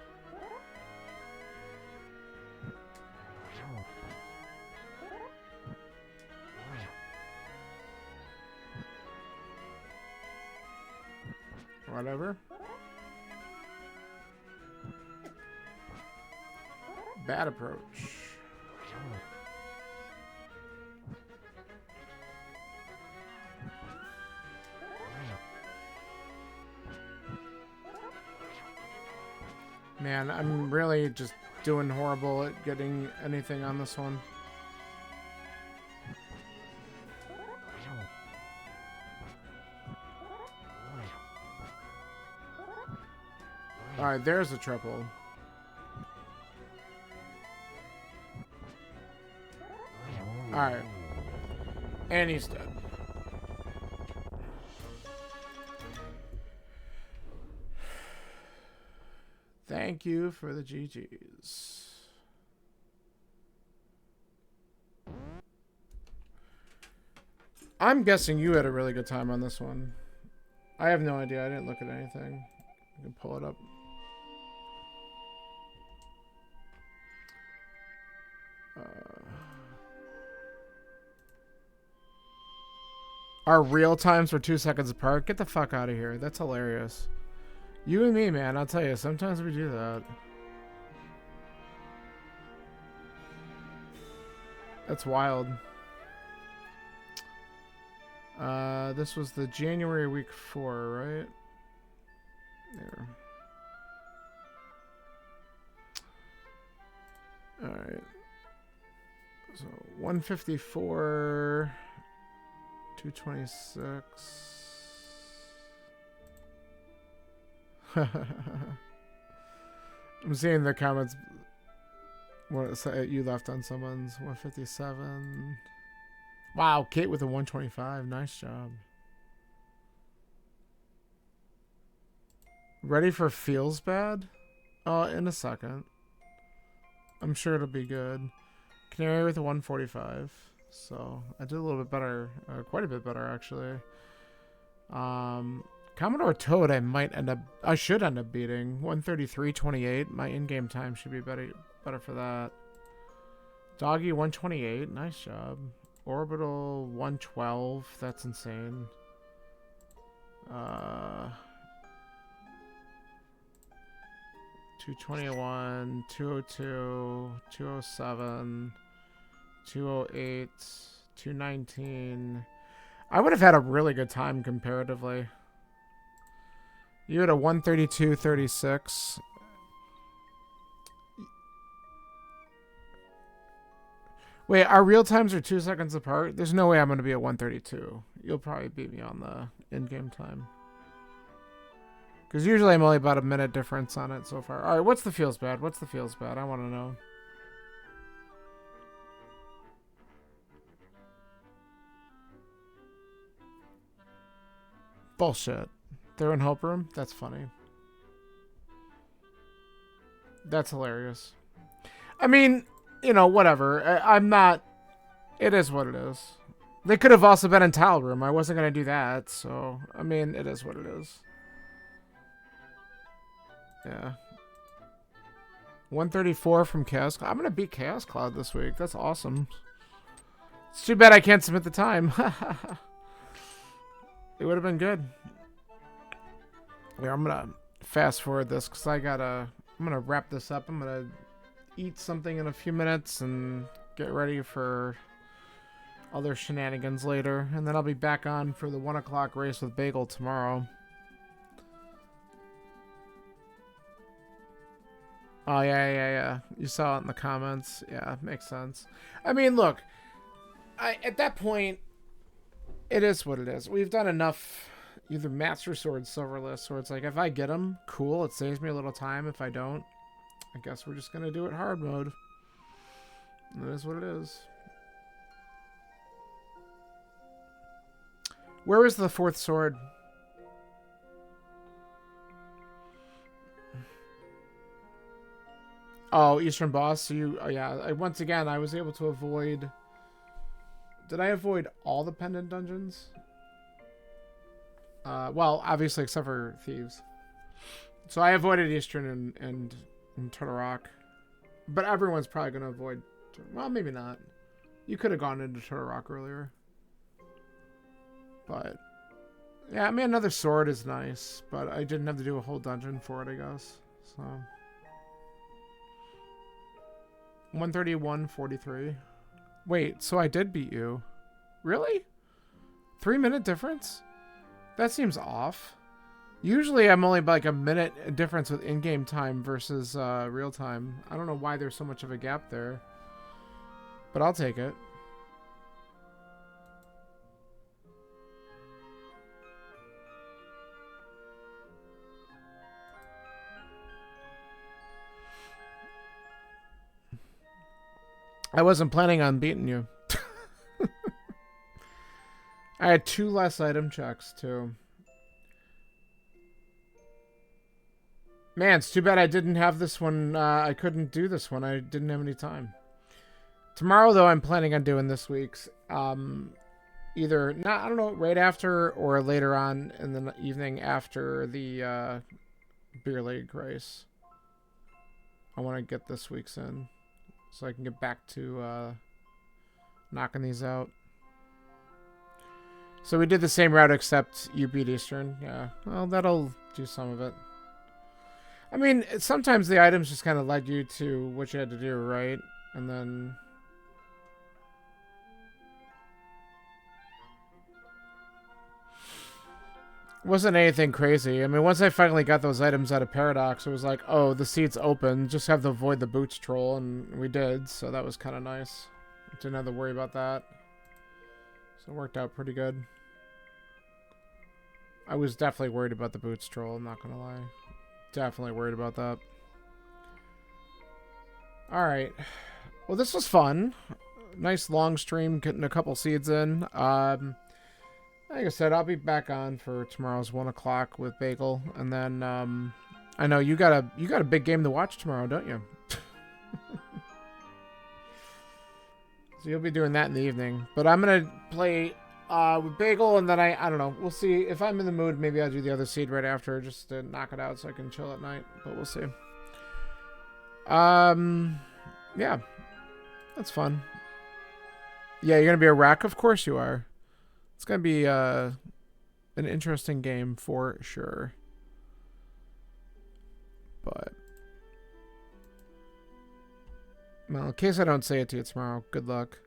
Whatever. Bad approach. Man, I'm really just doing horrible at getting anything on this one. Alright, there's a triple. Alright. And he's dead. Thank you for the GGs. I'm guessing you had a really good time on this one. I have no idea. I didn't look at anything. I can pull it up. Our real times were 2 seconds apart. Get the fuck out of here. That's hilarious. You and me, man. I'll tell you. Sometimes we do that. That's wild. This was the January week 4, right? There. Alright. So, 154... 226. I'm seeing the comments. What you left on someone's 157. Wow, Kate with a 125. Nice job. Ready for feels bad? In a second. I'm sure it'll be good. Canary with a 145. So I did a little bit better, quite a bit better actually. Commodore Toad, I should end up beating 133.28. My in-game time should be better for that. Doggy 128, nice job. Orbital 112, that's insane. 221, 202, 207. 208, 219. I would have had a really good time comparatively. You had a 132.36. Wait, our real times are 2 seconds apart? There's no way I'm going to be at 132. You'll probably beat me on the in-game time. Because usually I'm only about a minute difference on it so far. Alright, what's the feels bad? What's the feels bad? I want to know. Bullshit. They're in Hope Room? That's funny. That's hilarious. I mean, you know, whatever. I'm not... It is what it is. They could have also been in Tile Room. I wasn't going to do that, so... I mean, it is what it is. Yeah. 134 from Chaos Cloud. I'm going to beat Chaos Cloud this week. That's awesome. It's too bad I can't submit the time. It would have been good. Yeah, I'm gonna fast forward this because I'm gonna wrap this up. I'm gonna eat something in a few minutes and get ready for other shenanigans later, and then I'll be back on for the 1 o'clock race with Bagel tomorrow. Oh yeah. You saw it in the comments. Yeah, makes sense. I mean, look, at that point. It is what it is. We've done enough either Master Sword, Silverless, where it's like, if I get them, cool, it saves me a little time. If I don't, I guess we're just going to do it hard mode. It is what it is. Where is the 4th sword? Oh, Eastern Boss. So yeah, once again, I was able to avoid... Did I avoid all the pendant dungeons? Well, obviously, except for Thieves. So I avoided Eastern and Turtle Rock. But everyone's probably going to avoid... Well, maybe not. You could have gone into Turtle Rock earlier. But... Yeah, I mean, another sword is nice. But I didn't have to do a whole dungeon for it, I guess. So... 131.43. Wait, so I did beat you. Really? 3-minute difference? That seems off. Usually I'm only like a minute difference with in-game time versus real time. I don't know why there's so much of a gap there. But I'll take it. I wasn't planning on beating you. I had 2 less item checks, too. Man, it's too bad I didn't have this one. I couldn't do this one. I didn't have any time. Tomorrow, though, I'm planning on doing this week's. either not, I don't know, right after or later on in the evening after the beer league race. I want to get this week's in so I can get back to knocking these out. So we did the same route except you beat Eastern. Yeah, well, that'll do some of it. I mean, sometimes the items just kind of led you to what you had to do, right? And then... wasn't anything crazy. I mean, once I finally got those items out of Paradox, it was like, oh, the seat's open. Just have to avoid the boots troll, and we did. So that was kind of nice. Didn't have to worry about that. So it worked out pretty good. I was definitely worried about the boots troll, I'm not going to lie. Definitely worried about that. Alright. Well, this was fun. Nice long stream, getting a couple seeds in. Like I said, I'll be back on for tomorrow's 1 o'clock with Bagel, and then I know you got a big game to watch tomorrow, don't you? So you'll be doing that in the evening. But I'm gonna play with Bagel, and then I don't know. We'll see if I'm in the mood. Maybe I'll do the other seed right after, just to knock it out so I can chill at night. But we'll see. Yeah, that's fun. Yeah, you're gonna be a wreck. Of course you are. It's going to be an interesting game for sure. But, well, in case I don't say it to you tomorrow, good luck.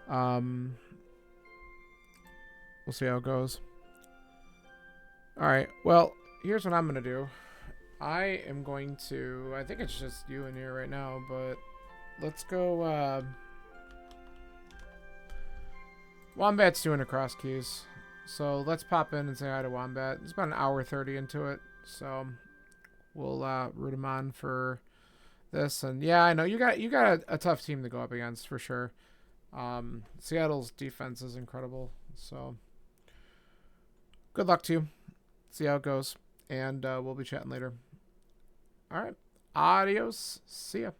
We'll see how it goes. Alright, well, here's what I'm going to do. I am going to... I think it's just you in here right now, but let's go... Wombat's doing a cross keys, so let's pop in and say hi to Wombat. It's about an hour 30 into it, so we'll root him on for this. And yeah, I know you got a tough team to go up against for sure. Seattle's defense is incredible, so good luck to you. See how it goes, and we'll be chatting later. All right, adios. See ya.